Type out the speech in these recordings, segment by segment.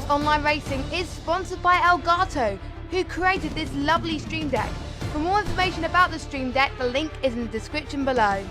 ApexOnlineRacing is sponsored by Elgato, who created this lovely Stream Deck. For more information about the Stream Deck, the link is in the description below.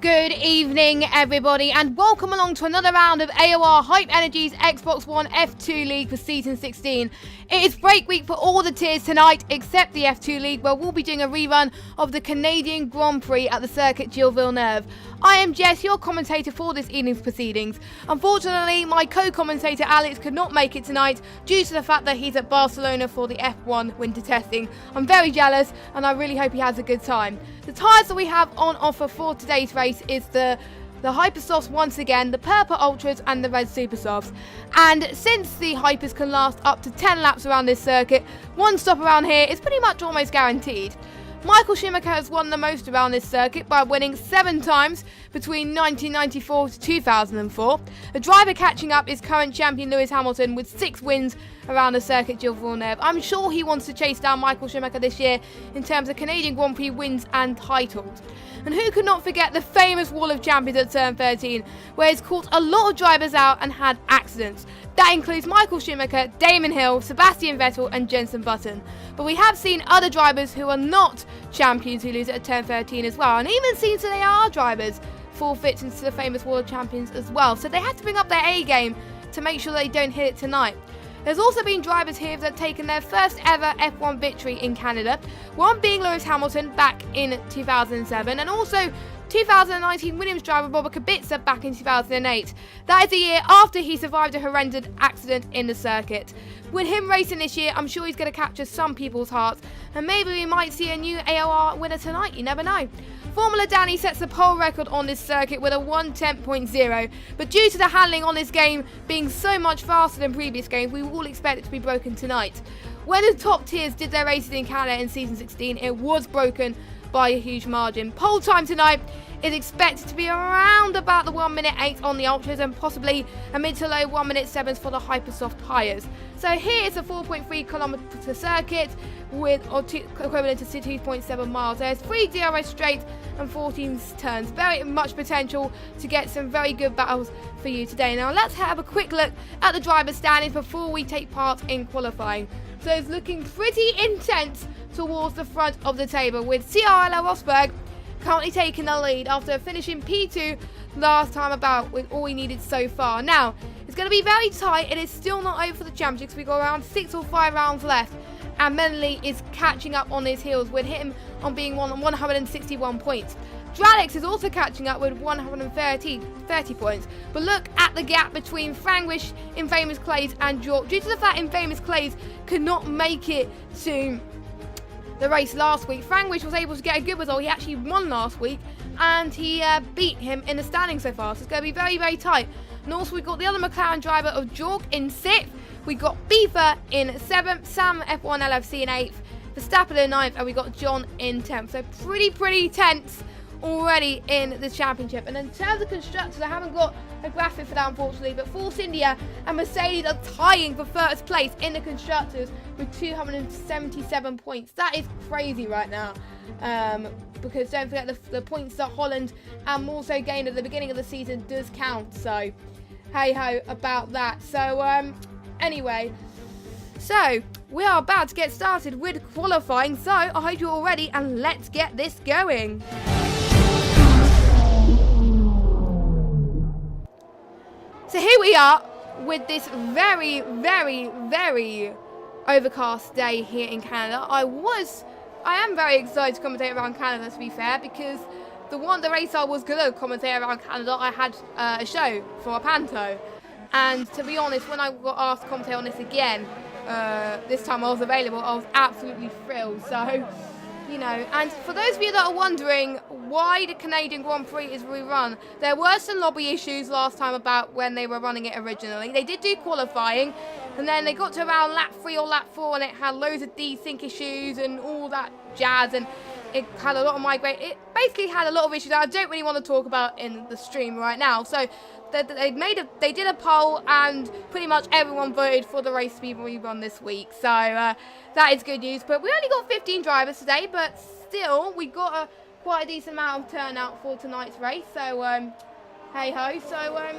Good evening, everybody, and welcome along to another round of AOR Hype Energy's Xbox One F2 League for Season 16. It is break week for all the tiers tonight, except the F2 League, where we'll be doing a rerun of the Canadian Grand Prix at the circuit Gilles Villeneuve. I am Jess, your commentator for this evening's proceedings. Unfortunately, my co-commentator Alex could not make it tonight due to the fact that he's at Barcelona for the F1 winter testing. I'm very jealous, and I really hope he has a good time. The tyres that we have on offer for today's race is the Hypersofts once again, the Purple Ultras and the Red Super Softs. And since the Hypers can last up to 10 laps around this circuit, one stop around here is pretty much almost guaranteed. Michael Schumacher has won the most around this circuit by winning 7 times between 1994 to 2004. The driver catching up is current champion Lewis Hamilton with 6 wins around the circuit Gilles Villeneuve. I'm sure he wants to chase down Michael Schumacher this year in terms of Canadian Grand Prix wins and titles. And who could not forget the famous Wall of Champions at turn 13, where he's caught a lot of drivers out and had accidents. That includes Michael Schumacher, Damon Hill, Sebastian Vettel and Jenson Button. But we have seen other drivers who are not champions who lose at turn 13 as well, and even seen so they are drivers forfeit into the famous Wall of Champions as well. So they had to bring up their A game to make sure they don't hit it tonight. There's also been drivers here that have taken their first ever F1 victory in Canada, one being Lewis Hamilton back in 2007, and also 2019 Williams driver Robert Kubica back in 2008. That is a year after he survived a horrendous accident in the circuit. With him racing this year, I'm sure he's going to capture some people's hearts, and maybe we might see a new AOR winner tonight, you never know. Formula Danny sets the pole record on this circuit with a 1:10.0, but due to the handling on this game being so much faster than previous games, we all expect it to be broken tonight. When the top tiers did their races in Canada in Season 16, it was broken by a huge margin. Pole time tonight is expected to be around about the 1:08 on the Ultras and possibly a mid to low 1:07 for the Hypersoft tyres. So here is a 4.3 kilometre circuit with equivalent to 2.7 miles. There's 3 DRS straight and 14 turns. Very much potential to get some very good battles for you today. Now let's have a quick look at the driver's standings before we take part in qualifying. So it's looking pretty intense towards the front of the table, with CRL Rosberg currently taking the lead after finishing P2 last time about with all he needed so far. Now, it's going to be very tight. It is still not over for the championships. We've got around 6 or 5 rounds left, and Menley is catching up on his heels with him on being 161 points. Dralix is also catching up with 130 points. But look at the gap between Frangwish, Infamous Clays and York. Due to the fact Infamous Clays could not make it to the race last week, Frangwish was able to get a good result. He actually won last week, and he beat him in the standings so far. So it's going to be very, very tight. And also we've got the other McLaren driver of Jork in 6th. We got Beaver in 7th, Sam F1 LFC in 8th, Verstappen in 9th, and we got John in 10th. So pretty tense already in the championship. And in terms of constructors, I haven't got a graphic for that unfortunately, but Force India and Mercedes are tying for first place in the constructors with 277 points. That is crazy right now, because don't forget the points that Holland and also gained at the beginning of the season does count. So hey ho about that. So anyway, so we are about to get started with qualifying, so I hope you're all ready and let's get this going. here with this very, very, very overcast day here in Canada. I am very excited to commentate around Canada, to be fair, because the race I was going to commentate around Canada, I had a show for a panto. And to be honest, when I got asked to commentate on this again, this time I was available, I was absolutely thrilled. So, you know, and for those of you that are wondering why the Canadian Grand Prix is rerun, there were some lobby issues last time about when they were running it originally. They did do qualifying, and then they got to around lap 3 or lap 4, and it had loads of desync issues and all that jazz, and it had a lot of migrate. It basically had a lot of issues that I don't really want to talk about in the stream right now. So they did a poll, and pretty much everyone voted for the race to be rerun this week. So that is good news. But we only got 15 drivers today, but still we got quite a decent amount of turnout for tonight's race. So hey ho. So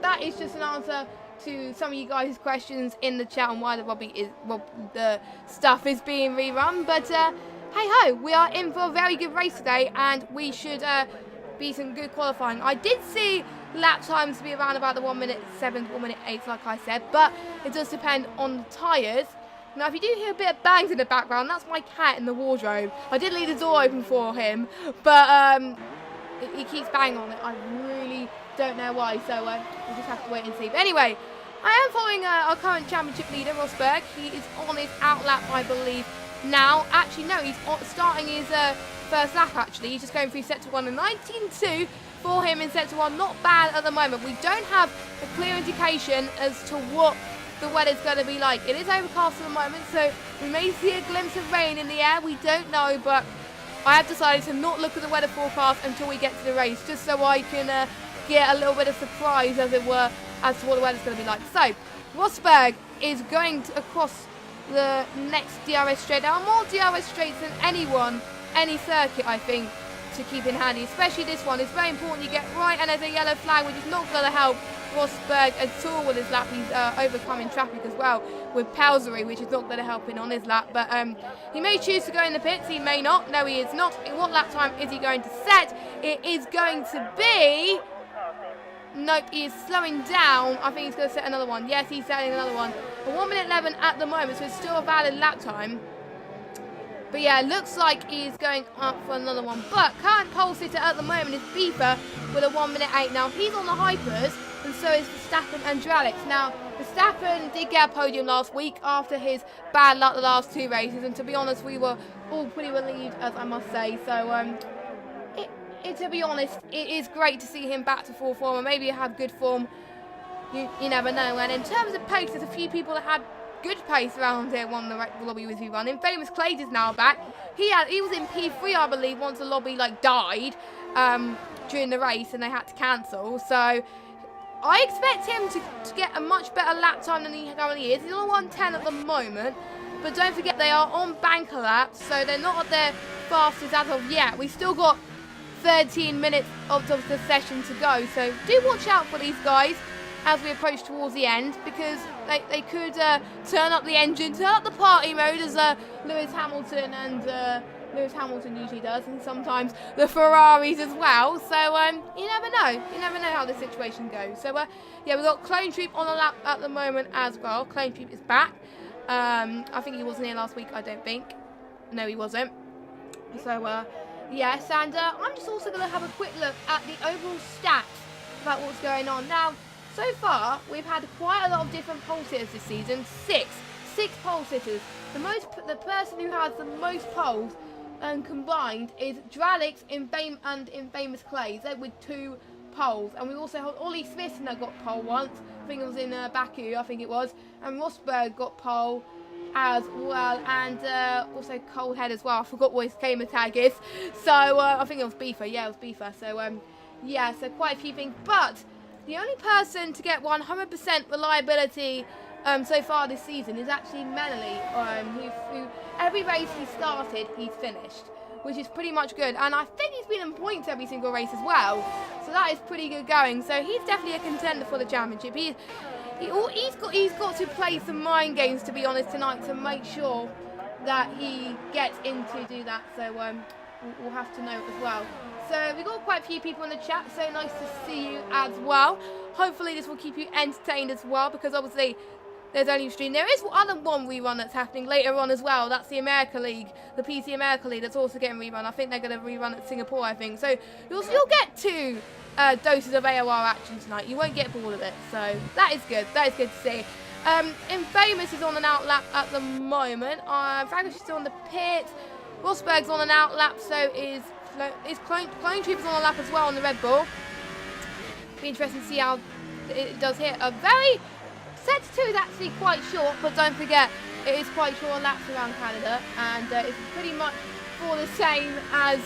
that is just an answer to some of you guys' questions in the chat on why the stuff is being rerun. But hey ho, we are in for a very good race today, and we should be some good qualifying. I did see lap times to be around about the 1 minute 7, 1 minute 8, like I said, but it does depend on the tyres. Now, if you do hear a bit of bangs in the background, that's my cat in the wardrobe. I did leave the door open for him, but he keeps banging on it. I really don't know why, so we'll just have to wait and see. But anyway, I am following our current championship leader, Rosberg. He is on his out lap, I believe, now. Actually, no, he's starting his first lap, actually. He's just going through sector 1 and 19.2 for him in sector 1. Not bad at the moment. We don't have a clear indication as to what the weather's going to be like. It is overcast at the moment, so we may see a glimpse of rain in the air. We don't know, but I have decided to not look at the weather forecast until we get to the race, just so I can get a little bit of surprise, as it were, as to what the weather's going to be like. So, Rosberg is going across the next DRS straight. There are more DRS straights than any circuit, I think, to keep in handy, especially this one. It's very important you get right under the yellow flag, which is not going to help Rosberg at all with his lap. He's overcoming traffic as well with Pelsery, which is not going to help him on his lap. But he may choose to go in the pits, he may not. No, he is not. What lap time is he going to set? It is going to be... Nope, he is slowing down. I think he's going to set another one. Yes, he's setting another one. But 1 minute 11 at the moment, so it's still a valid lap time. But yeah, it looks like he's going up for another one. But current pole sitter at the moment is Beefer with a 1 minute 8. Now, he's on the hypers, and so is Verstappen and Dralix. Now, Verstappen did get a podium last week after his bad luck the last 2 races. And to be honest, we were all pretty relieved, as I must say. So, to be honest, it is great to see him back to full form, and maybe have good form. You never know. And in terms of pace, there's a few people that had good pace around here when the lobby was running. Famous Clays is now back. He was in P3, I believe, once the lobby died during the race and they had to cancel. So I expect him to get a much better lap time than he currently is. He's on 110 at the moment, but don't forget they are on banker laps, so they're not at their fastest as of yet. We've still got 13 minutes of the session to go, so do watch out for these guys as we approach towards the end, because they could turn up the engine, turn up the party mode, as Lewis Hamilton usually does, and sometimes the Ferraris as well. So you never know how the situation goes. So yeah, we've got Clone Troop on the lap at the moment as well. Clone Troop is back. I think he wasn't here last week, I don't think. No, he wasn't. So yes, and I'm just also going to have a quick look at the overall stats about what's going on now. So far, we've had quite a lot of different pole sitters this season. Six pole sitters. The person who has the most poles combined is Dralix and Famous Clays. They're with 2 poles. And we also have Ollie Smith that got pole once. I think it was in Baku, I think it was. And Rosberg got pole as well. And also Coldhead as well. I forgot what his gamer tag is. So I think it was Beefer. Yeah, it was Beefer. So yeah, so quite a few things. But the only person to get 100% reliability so far this season is actually Menely, who every race he started, he's finished, which is pretty much good. And I think he's been in points every single race as well, so that is pretty good going. So he's definitely a contender for the championship. He's got to play some mind games, to be honest, tonight to make sure that he gets in to do that. So we'll have to know as well. So we got quite a few people in the chat, so nice to see you as well. Hopefully this will keep you entertained as well, because obviously there's only a stream. There is one rerun that's happening later on as well. That's the America League, the PC America League, that's also getting rerun. I think they're going to rerun at Singapore, I think. So you'll get 2 doses of AOR action tonight. You won't get all of it, so that is good. That is good to see. Infamous is on an outlap at the moment. Fragment is still on the pit. Rosberg's on an outlap, so is Clone Troopers on a lap as well on the Red Bull. Be interesting to see how it does here. A very Sector 2 is actually quite short, but don't forget it is quite short laps around Canada, and it's pretty much for the same as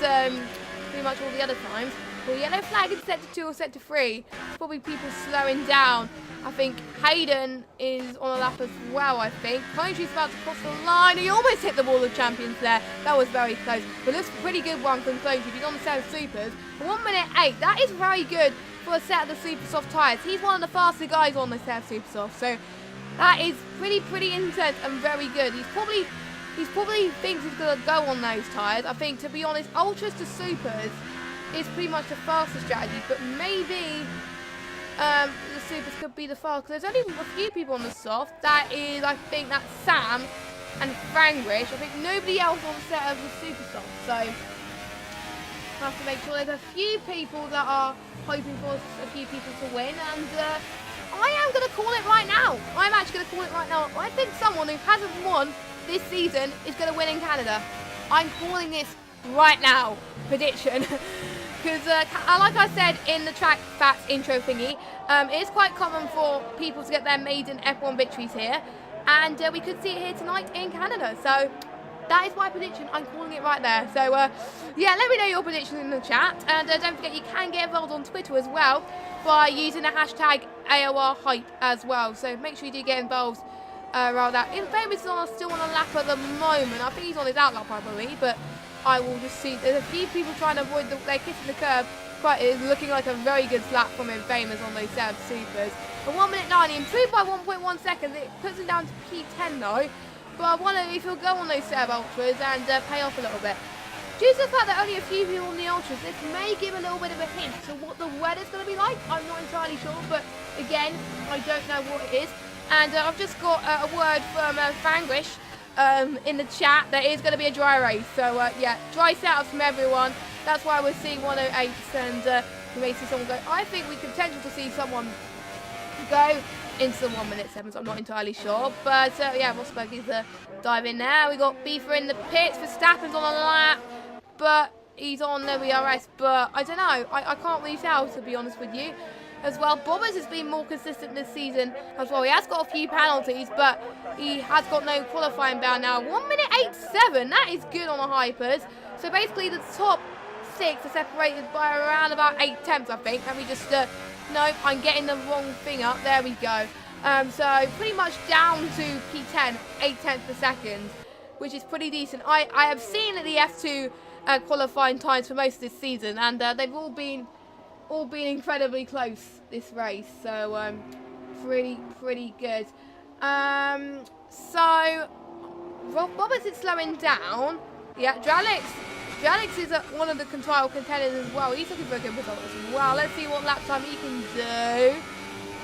pretty much all the other times. Well, yellow flag in Sector 2 or Sector 3. It's probably people slowing down. I think Hayden is on a lap as well, I think. Clone about to cross the line. He almost hit the wall of champions there. That was very close. But looks a pretty good one from Clone. He's on the set of supers. 1 minute 8. That is very good for a set of the super soft tyres. He's one of the faster guys on the set of super soft. So that is pretty intense and very good. He's probably thinks he's going to go on those tyres. I think, to be honest, ultras to supers is pretty much the fastest strategy, but maybe the supers could be the fast, because there's only a few people on the soft. That is, I think that's Sam and Frangrish. I think nobody else on the set of the super soft, so I have to make sure there's a few people that are hoping for a few people to win, and I am going to call it right now. I'm actually going to call it right now. I think someone who hasn't won this season is going to win in Canada. I'm calling this right now. Prediction. Because, like I said in the track facts intro thingy, it is quite common for people to get their maiden F1 victories here. And we could see it here tonight in Canada. So that is my prediction. I'm calling it right there. So, yeah, let me know your predictions in the chat. And don't forget, you can get involved on Twitter as well by using the hashtag AORHype as well. So make sure you do get involved around that. Infamous is still on a lap at the moment. I think he's on his outlap, I believe. But I will just see. There's a few people trying to avoid they're kissing the curb. It's looking like a very good slap from Infamous on those set of supers. But 1 minute 9, he improved by 1.1 seconds. It puts him down to P10 though. But I wonder if he'll go on those set of ultras and pay off a little bit. Due to the fact that only a few people on the ultras, this may give a little bit of a hint to what the weather's going to be like. I'm not entirely sure, but again, I don't know what it is. And I've just got a word from Frangrish in the chat that is going to be a dry race. So yeah, dry setups from everyone. That's why we're seeing 108s, and we may see someone go. I think we could potential to see someone go into the 1 minute 7s. I'm not entirely sure, but yeah, Rosberg is diving now. We got Beefer in the pits. Verstappen's on a lap, but he's on the WRS. But I don't know. I can't really tell, to be honest with you. As well, Bobbers has been more consistent this season as well. He has got a few penalties, but he has got no qualifying bound now. 1 minute 8.7, that is good on the hypers. So basically the top 6 are separated by around about 8 tenths, I think. And we just, no, I'm getting the wrong thing up. There we go. So pretty much down to P10, 8 tenths per second, which is pretty decent. I have seen the F2 qualifying times for most of this season, and they've all been incredibly close this race, so pretty good. So Roberts is slowing down. Yeah, Dralix is one of the title contenders as well. He's looking for a good result as well. Let's see what lap time he can do.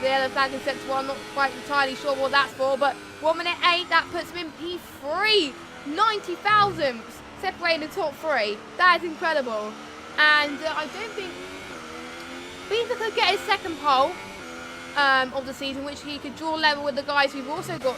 The other flag in Sector 1, not quite entirely sure what that's for, but 1 minute 8, that puts him in P3, 90 thousandths, separating the top 3. That is incredible, and I don't think Beaver could get his second pole of the season, which he could draw level with the guys who've also got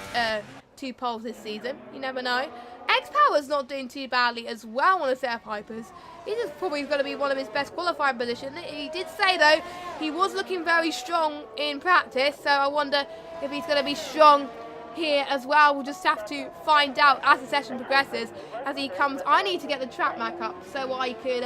2 poles this season. You never know. X-Power's not doing too badly as well on a set of hypers. This is probably going to be one of his best qualifying positions. He did say, though, he was looking very strong in practice, so I wonder if he's going to be strong here as well. We'll just have to find out as the session progresses. As he comes, I need to get the track back up so I could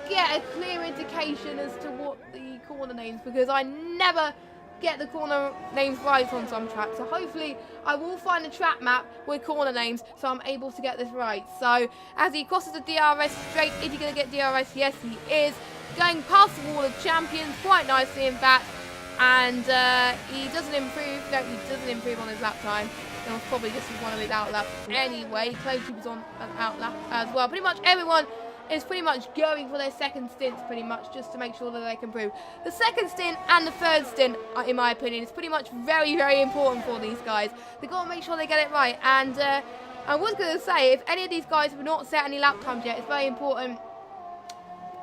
get a clear indication as to what the corner names, because I never get the corner names right on some tracks. So hopefully I will find a track map with corner names so I'm able to get this right. So as he crosses the DRS straight, is he going to get DRS? Yes, he is. Going past the wall of champions quite nicely, in fact. And he doesn't improve. No, he doesn't improve on his lap time. It was probably just one of his outlaps anyway. Close was on an outlap as well. Pretty much everyone is pretty much going for their second stints pretty much just to make sure that they can improve. The second stint and the third stint, in my opinion, is pretty much very, very important for these guys. They've got to make sure they get it right. And I was going to say, if any of these guys have not set any lap times yet, it's very important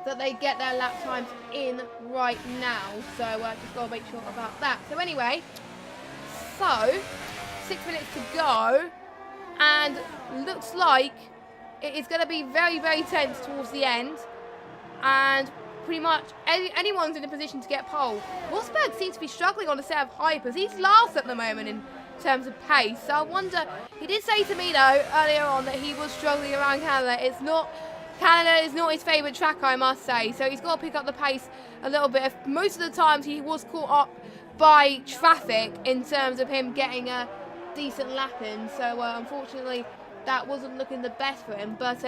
that they get their lap times in right now. So just got to make sure about that. So anyway, so 6 minutes to go, and looks like it is going to be very, very tense towards the end, and pretty much anyone's in a position to get pole. Rosberg seems to be struggling on a set of hypers. He's last at the moment in terms of pace, so I wonder, he did say to me though earlier on that he was struggling around Canada. Canada is not his favourite track, I must say, so he's got to pick up the pace a little bit. Most of the times he was caught up by traffic in terms of him getting a decent lap in, so unfortunately that wasn't looking the best for him, but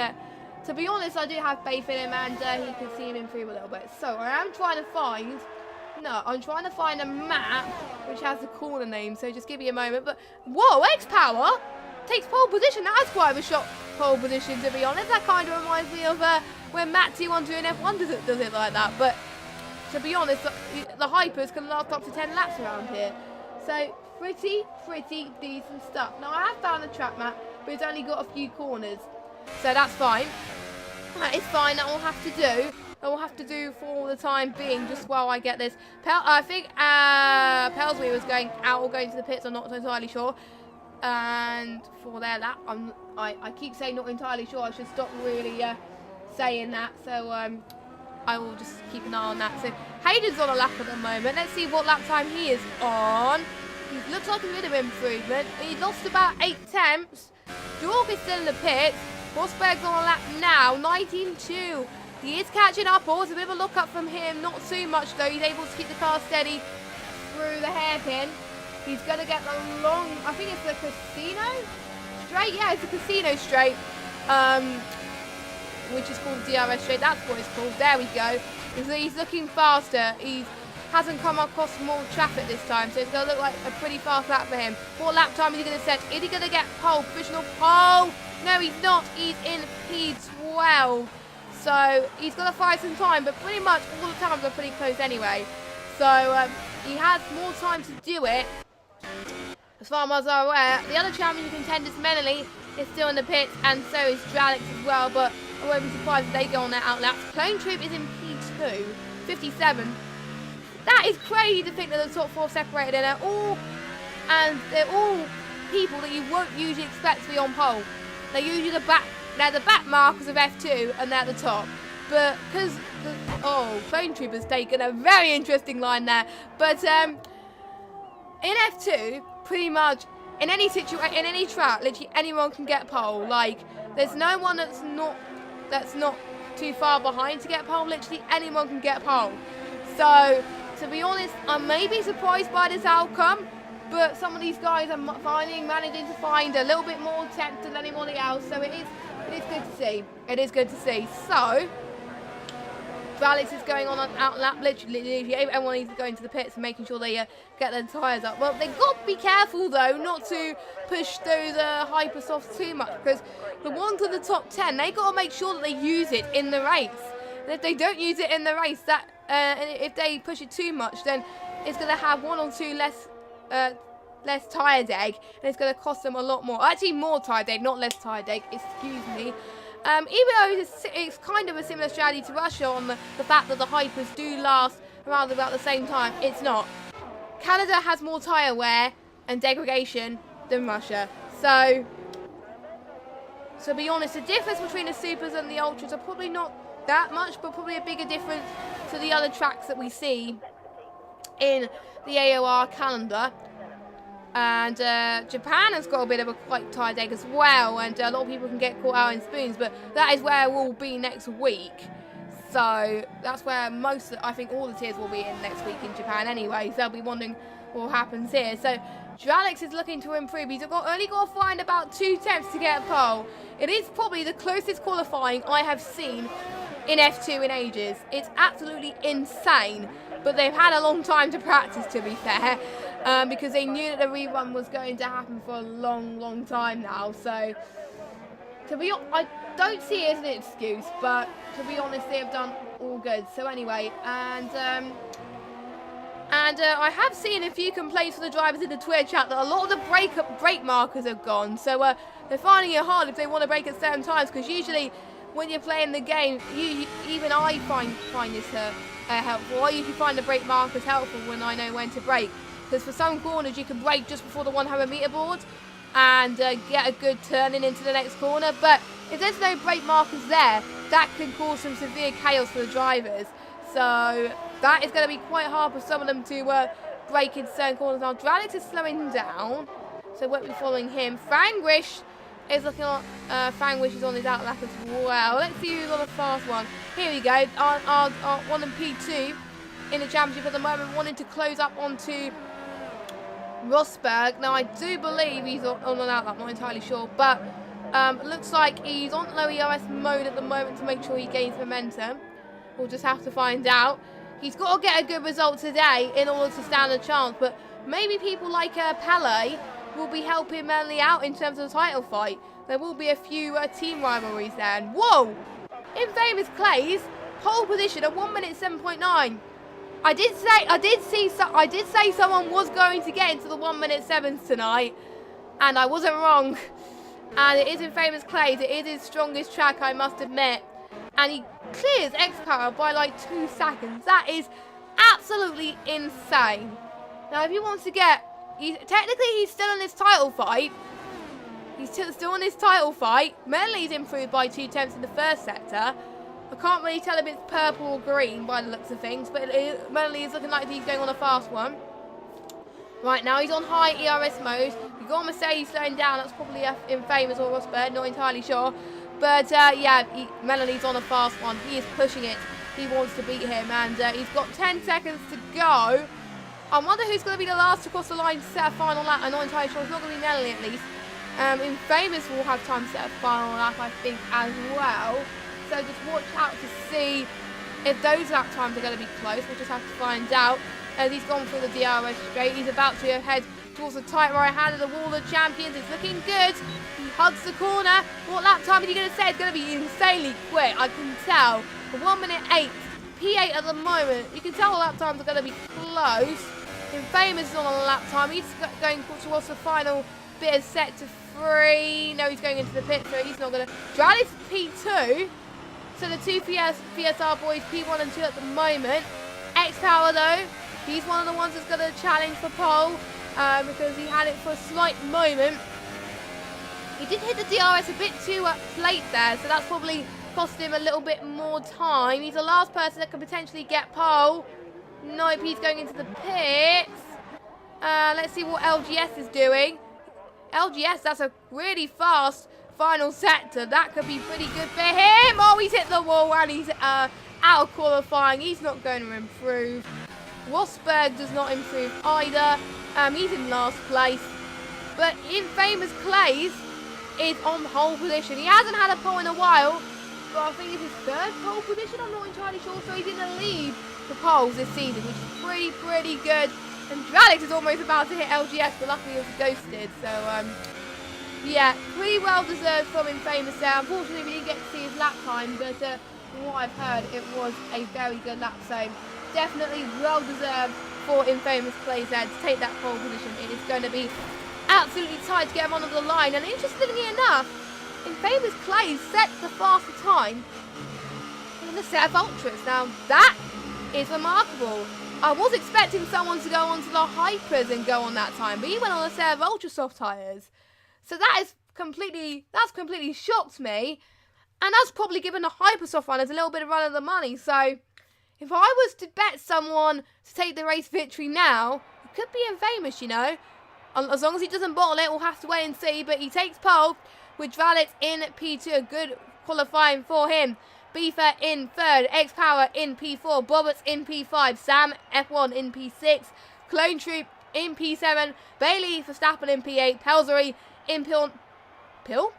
to be honest, I do have faith in him, and he can see him improve a little bit. So I'm trying to find a map which has the corner name, so just give me a moment. But whoa, X-Power takes pole position. That's quite a shot pole position, to be honest. That kind of reminds me of when Matt T12 in F1 does it like that. But to be honest, the hypers can last up to 10 laps around here. So pretty decent stuff. Now I have found the track map, but it's only got a few corners, so that's fine. That is fine. That will have to do. That will have to do for the time being, just while I get this. I think Pelsby was going out or going to the pits. I'm not entirely sure. And for their lap, I keep saying not entirely sure. I should stop really saying that. So I will just keep an eye on that. So Hayden's on a lap at the moment. Let's see what lap time he is on. He looks like a bit of improvement. He lost about 8 tenths. Jorg is still in the pits. Rosberg's on a lap now, 19.2. He is catching up. Oh, it's a bit of a look up from him. Not too much though. He's able to keep the car steady through the hairpin. He's going to get the long, I think it's the casino straight. Yeah, it's a casino straight, which is called DRS straight. That's what it's called. There we go. So he's looking faster. He hasn't come across more traffic this time, so it's going to look like a pretty fast lap for him. What lap time is he going to set? Is he going to get pole? Provisional pole? No, he's not. He's in P12. So he's going to fight some time, but pretty much all the times are pretty close anyway. So he has more time to do it. As far as I'm aware, the other champion contenders, Menely, is still in the pits, and so is Dralix as well, but I won't be surprised if they go on their outlaps. Clone Troop is in P2, 57. That is crazy to think that the top 4 separated, and they're all people that you won't usually expect to be on pole. They're usually they're the back markers of F2, and they're at the top. But because Clone Troop has taken a very interesting line there. But in F2, pretty much in any situation, in any track, literally anyone can get pole. Like there's no one that's not too far behind to get pole. Literally anyone can get pole. So to be honest, I may be surprised by this outcome, but some of these guys are managing to find a little bit more attempt than anybody else. So it is good to see. It is good to see. So Alex is going on an outlap. Literally everyone needs to go into the pits and making sure they get their tyres up. Well, they've got to be careful though not to push those hyper softs too much, because the ones in the top 10, they got to make sure that they use it in the race. And if they don't use it in the race, if they push it too much, then it's going to have 1 or 2 less tyre deg, and it's going to cost them a lot more. Actually, more tyre deg, not less tyre deg. Excuse me. Even though it's kind of a similar strategy to Russia on the fact that the hypers do last around about the same time, it's not. Canada has more tyre wear and degradation than Russia. So to be honest, the difference between the supers and the ultras are probably not that much, but probably a bigger difference to the other tracks that we see in the AOR calendar. And Japan has got a bit of a quite tight egg as well, and a lot of people can get caught out in spoons, but that is where we'll be next week. So that's where I think all the tiers will be in next week in Japan anyway, so they'll be wondering what happens here. So Dralix is looking to improve. He's only got to find about 2 attempts to get a pole. It is probably the closest qualifying I have seen in F2 in ages. It's absolutely insane, but they've had a long time to practice, to be fair. Because they knew that the rerun was going to happen for a long time now. So I don't see it as an excuse, but to be honest, they have done all good. So anyway, and I have seen a few complaints from the drivers in the Twitter chat that a lot of the brake markers are gone. So they're finding it hard if they want to brake at certain times, because usually when you're playing the game, even I find this helpful. I usually find the brake markers helpful when I know when to brake, because for some corners you can brake just before the 100-meter board and get a good turning into the next corner. But if there's no brake markers there, that can cause some severe chaos for the drivers. So that is going to be quite hard for some of them to brake in certain corners. Now, Dralix is slowing down, so we won't be following him. Frangwish is looking on, Frangwish is on his outlap as well. Let's see who's on the fast one. Here we go, our one in P2 in the championship at the moment, wanting to close up onto Rosberg. Now, I do believe he's on an outlap, not entirely sure, but looks like he's on low ERS mode at the moment to make sure he gains momentum. We'll just have to find out. He's got to get a good result today in order to stand a chance, but maybe people like Pele will be helping Manley out in terms of the title fight. There will be a few team rivalries there. And whoa! Infamous Clays, pole position at 1 minute 7.9. I did say someone was going to get into the 1 minute 7s tonight, and I wasn't wrong. And it is Infamous Clays. It is his strongest track, I must admit. And he clears X-Power by like 2 seconds. That is absolutely insane. Now, if he wants to get... technically, he's still in this title fight. He's still in this title fight. Menley's improved by 2 tenths in the first sector. I can't really tell if it's purple or green by the looks of things, but Menley is looking like he's going on a fast one. Right now, he's on high ERS mode. You've got Mercedes slowing down. That's probably Infamous or Rosberg, not entirely sure. But yeah, Melanie's on a fast one. He is pushing it. He wants to beat him, and he's got 10 seconds to go. I wonder who's going to be the last to cross the line to set a final lap. I'm not entirely sure. It's not going to be Melanie, at least. Infamous will have time to set a final lap, I think, as well. So just watch out to see if those lap times are going to be close. We'll just have to find out. As he's gone through the DRS straight, he's about to head towards the tight right hand of the wall of champions. It's looking good. He hugs the corner. What lap time are you going to say? It's going to be insanely quick, I can tell. For 1 minute 8, P8 at the moment. You can tell the lap times are going to be close. Infamous is on a lap time. He's going towards the final bit of sector 3. No, he's going into the pit, so he's not going to. Drallis P2. So the two PSR boys, P1 and 2 at the moment. X-Power though, he's one of the ones that's going to challenge for pole because he had it for a slight moment. He did hit the DRS a bit too late there, so that's probably cost him a little bit more time. He's the last person that could potentially get pole. Nope, he's going into the pits. Let's see what LGS is doing. LGS, that's a really fast final sector. That could be pretty good for him. Oh, he's hit the wall and he's out of qualifying. He's not going to improve. Rosberg does not improve either. He's in last place. But Infamous Clays is on pole position. He hasn't had a pole in a while, but I think it's his third pole position. I'm not entirely sure. So he's in the lead for poles this season, which is pretty good. And Dralix is almost about to hit LGS, but luckily it was ghosted. So, yeah, pretty well deserved from Infamous there. Unfortunately, we didn't get to see his lap time, but from what I've heard, it was a very good lap. So, definitely well deserved for Infamous Clays there to take that pole position. It is going to be absolutely tight to get him onto the line. And interestingly enough, Infamous Clays sets the faster time in the set of Ultras. Now, that is remarkable. I was expecting someone to go onto the Hypers and go on that time, but he went on a set of Ultra Soft tyres. So that's completely shocked me. And that's probably given the Hypersoft runners a little bit of run of the money. So if I was to bet someone to take the race victory now, it could be Infamous, you know. As long as he doesn't bottle it, we'll have to wait and see. But he takes pole with Dralix in P2. A good qualifying for him. Beefer in third. X-Power in P4. Boberts in P5. Sam F1 in P6. Clone Troop in P7. Bailey Verstappen in P8. Pelzery in Pill?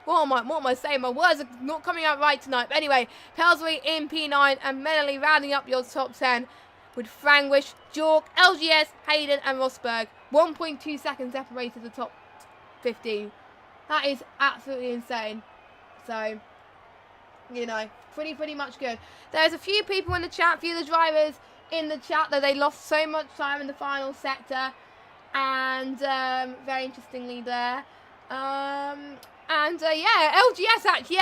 What am I saying? My words are not coming out right tonight. But anyway, Pelzery in P9 and Menely rounding up your top 10 with Frangwish, Jork, LGS, Hayden and Rosberg. 1.2 seconds separated the top 15. That is absolutely insane. So, you know, pretty much good. There's a few people in the chat, a few of the drivers in the chat, that they lost so much time in the final sector. And very interestingly there. Yeah, LGS actually,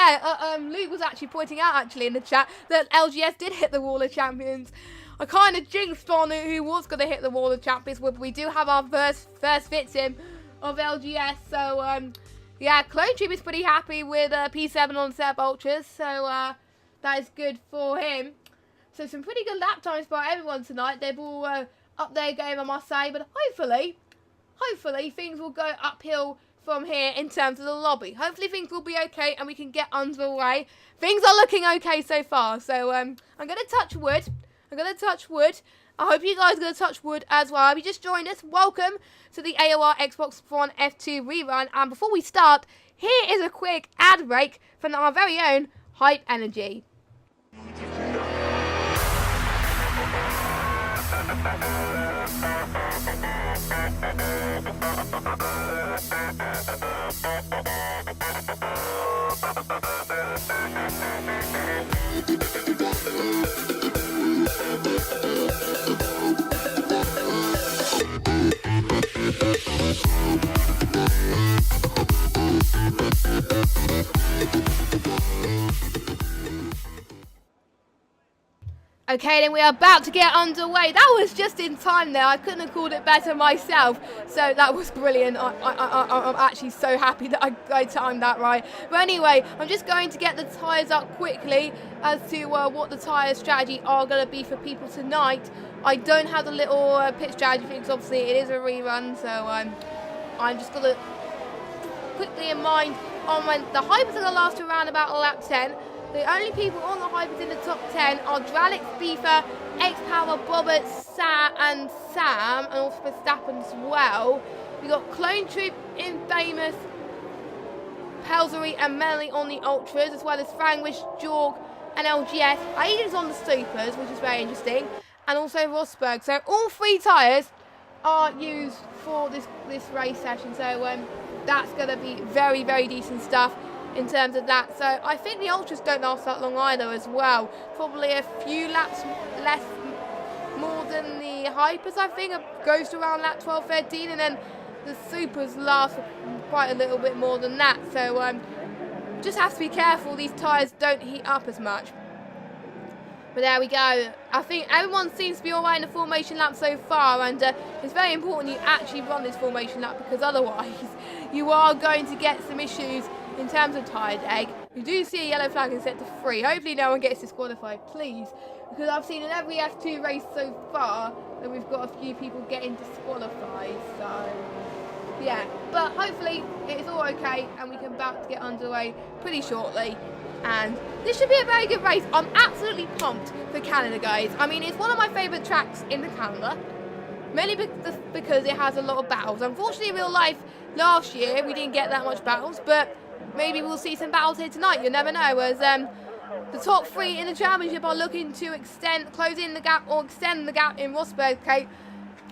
Luke was actually pointing out actually in the chat that LGS did hit the wall of champions. I kind of jinxed on who was going to hit the wall of champions, but we do have our first victim of LGS. So, yeah, Clone Troop is pretty happy with P7 on Seb Ultras, so that is good for him. So some pretty good lap times by everyone tonight. They've all up their game, I must say, but hopefully things will go uphill from here in terms of the lobby. Hopefully things will be okay and we can get underway. Things are looking okay so far, so I'm going to touch wood. I hope you guys are going to touch wood as well. If you just joined us, welcome to the AOR Xbox One F2 rerun. And before we start, here is a quick ad break from our very own Hype Energy. Okay, then we are about to get underway. That was just in time there. I couldn't have called it better myself. So that was brilliant. I'm actually so happy that I timed that right. But anyway, I'm just going to get the tyres up quickly as to what the tyre strategy are going to be for people tonight. I don't have the little pit strategy because obviously it is a rerun. So I'm just going to quickly in mind on when the hypers are going to last around about lap 10. The only people on the hypers in the top 10 are Dralix, Beefer, X-Power, Bobbert, Sam, and also Verstappen as well. We got Clone Troop, Infamous, Pelzery, and Melanie on the Ultras, as well as Franglish, Jorg, and LGS. Aiden's on the Supers, which is very interesting, and also Rosberg. So all three tyres are used for this race session. So that's going to be very decent stuff in terms of that. So I think the Ultras don't last that long either as well. Probably a few laps more than the Hypers, I think. It goes to around lap 12, 13, and then the Supers last quite a little bit more than that. So just have to be careful these tyres don't heat up as much. But there we go. I think everyone seems to be all right in the formation lap so far, and it's very important you actually run this formation lap, because otherwise you are going to get some issues in terms of tyre egg. We do see a yellow flag in sector 3. Hopefully no one gets disqualified, please, because I've seen in every F2 race so far that we've got a few people getting disqualified. So yeah, but hopefully it's all okay and we can about to get underway pretty shortly. And this should be a very good race. I'm absolutely pumped for Canada, guys. I mean, it's one of my favourite tracks in the calendar, mainly because it has a lot of battles. Unfortunately, in real life, last year we didn't get that much battles, but maybe we'll see some battles here tonight. You never know, as the top 3 in the championship are looking to close in the gap or extend the gap in Rosberg. Okay,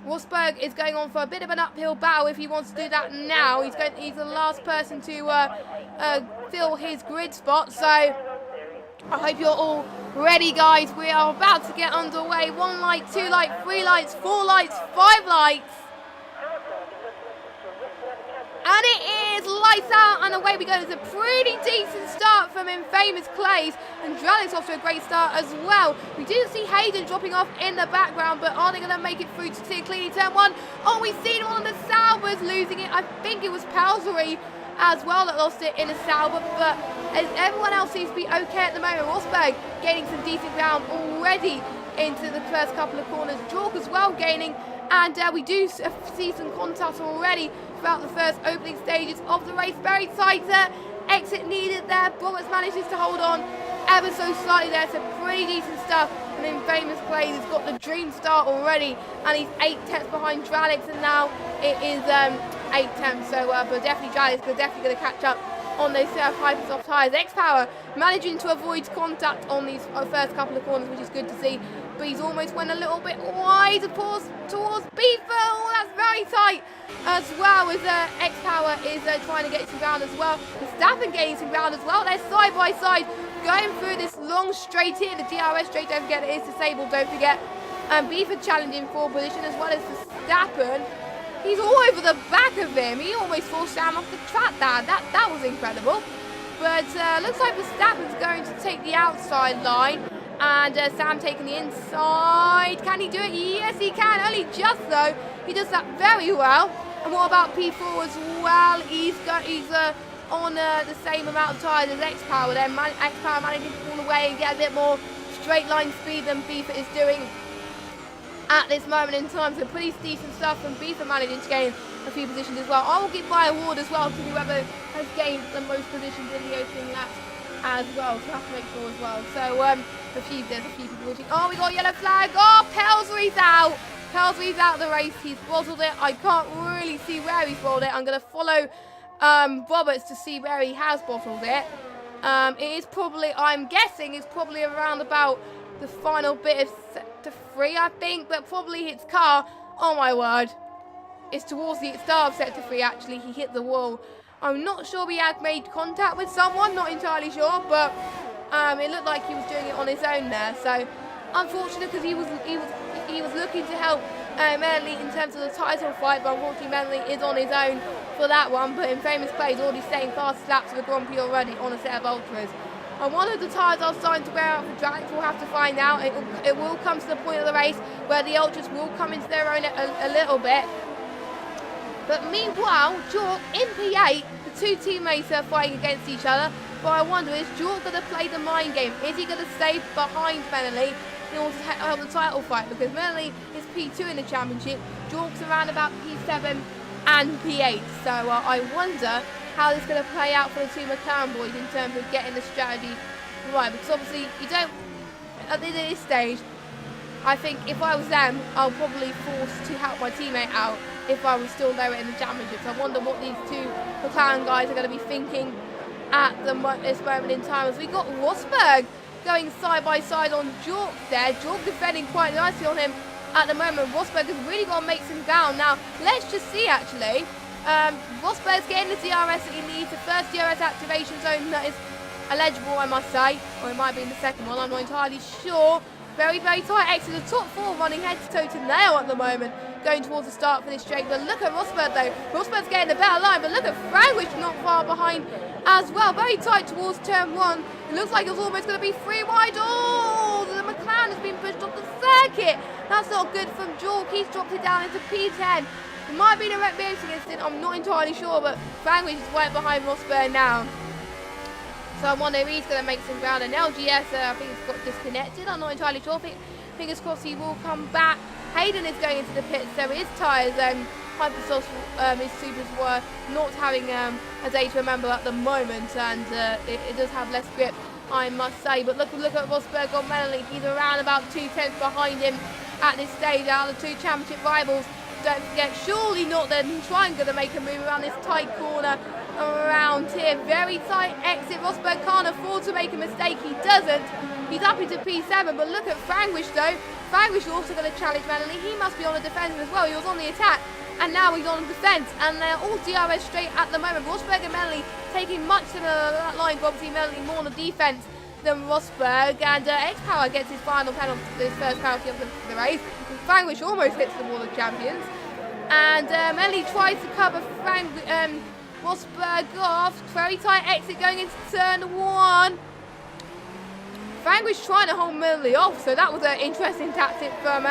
Rosberg is going on for a bit of an uphill battle if he wants to do that now. He's the last person to fill his grid spot. So I hope you're all ready, guys. We are about to get underway. 1 light, 2 light, 3 lights, 4 lights, 5 lights. And it is lights out and away we go. It's a pretty decent start from Infamous Clays, and Dralix off to a great start as well. We do see Hayden dropping off in the background, but are they going to make it through to see cleanly turn 1? Oh, we've seen one of the Saubers losing it. I think it was Pelzery as well that lost it in a Sauber, but everyone else seems to be okay at the moment. Rosberg gaining some decent ground already into the first couple of corners. Jorg as well gaining, and we do see some contact already throughout the first opening stages of the race. Very tight exit needed there. Roberts manages to hold on ever so slightly there. So pretty decent stuff. And Infamous Plays has got the dream start already, and he's 8 tenths behind Dralix, and now it is 8 tenths. So but definitely Dralix is definitely going to catch up on those hyper soft tyres. X-Power managing to avoid contact on these first couple of corners, which is good to see. but he's almost went a little bit wide towards Beaver. Oh, that's very tight as well as X-Power is trying to get some ground as well. Verstappen getting some ground as well. They're side by side going through this long straight here. The DRS straight, don't forget, it is disabled, don't forget. Beaver challenging for position as well as Verstappen. He's all over the back of him. He almost forced Sam off the track there. That was incredible. But looks like Verstappen's going to take the outside line. And Sam taking the inside. Can he do it? Yes, he can. Only just, though. He does that very well. And what about P4 as well? He's on the same amount of tyres as X-Power. Then X-Power managing to pull away and get a bit more straight line speed than Beaver is doing at this moment in time. So pretty decent stuff from Beaver managing to gain a few positions as well. I will give my award as well to whoever has gained the most positions in the opening lap as well. So I have to make sure as well. So there's a few people watching. Oh, we got a yellow flag. Oh, Pelsry's out. Pelsry's out of the race. He's bottled it. I can't really see where he's bottled it. I'm going to follow Roberts to see where he has bottled it. It is probably, I'm guessing, it's probably around about the final bit of sector 3, I think, but probably his car, oh my word, it's towards the start of sector 3 actually. He hit the wall. I'm not sure he had made contact with someone, not entirely sure, but it looked like he was doing it on his own there. So unfortunate, because he was looking to help Manley in terms of the title fight, but unfortunately Manley is on his own for that one. But in famous play, he's already staying fastest laps of the Grand Prix already on a set of ultras. And one of the tyres are starting to wear out for drag. We'll have to find out. It will come to the point of the race where the ultras will come into their own a little bit. But meanwhile, Jork in P8, the two teammates are fighting against each other. But I wonder, is Jork going to play the mind game? Is he going to stay behind Manley in order to help the title fight? Because Manley is P2 in the championship. Jork's around about P7 and P8. So I wonder how this is going to play out for the two McLaren boys in terms of getting the strategy right. Because obviously, you don't, at this stage, I think if I was them, I'll probably force to help my teammate out if I was still there in the championships. I wonder what these two McLaren guys are going to be thinking at this moment in time. As we got Rosberg going side by side on Jork there. Jork defending quite nicely on him at the moment. Rosberg has really got to make some ground. Now, let's just see actually. Rosberg's getting the DRS that he needs. The first DRS activation zone that is eligible, I must say. Or it might be in the second one, I'm not entirely sure. Very, very tight exit. The top four running head to toe to nail at the moment, going towards the start for this straight. But look at Rosberg though. Rosberg's getting the better line, but look at Frankwich not far behind as well. Very tight towards turn one. It looks like it's almost going to be 3 wide. Oh, the McLaren has been pushed off the circuit. That's not good from Jork. He's dropped it down into P10. It might be a wreck racing incident, I'm not entirely sure, but Frankwich is right behind Rosberg now. So I wonder if he's going to make some ground. And LGS, I think it's got disconnected. I'm not entirely sure. Fingers crossed he will come back. Hayden is going into the pits, so his tyres, Hypersoft, his supers were not having a day to remember at the moment, and it does have less grip, I must say. But look at Rosberg on Manley. He's around about 2 tenths behind him at this stage. Out of the two championship rivals, don't forget, surely not then trying to make a move around this tight corner around here. Very tight exit. Rosberg can't afford to make a mistake. He doesn't. He's up into P7, but look at Frankwich though. Frankwich also going to challenge Manley. He must be on the defensive as well. He was on the attack, and now he's on the defence, and they're all DRS straight at the moment. Rosberg and Manley taking much similar to that line, but obviously Manley more on the defence than Rosberg, and X-Power gets his final penalty, his first penalty of the race. Frankwich almost hits the wall of champions, and Manley tries to cover Rosberg off. Very tight exit going into turn 1. Frankwich trying to hold Manley off, so that was an interesting tactic from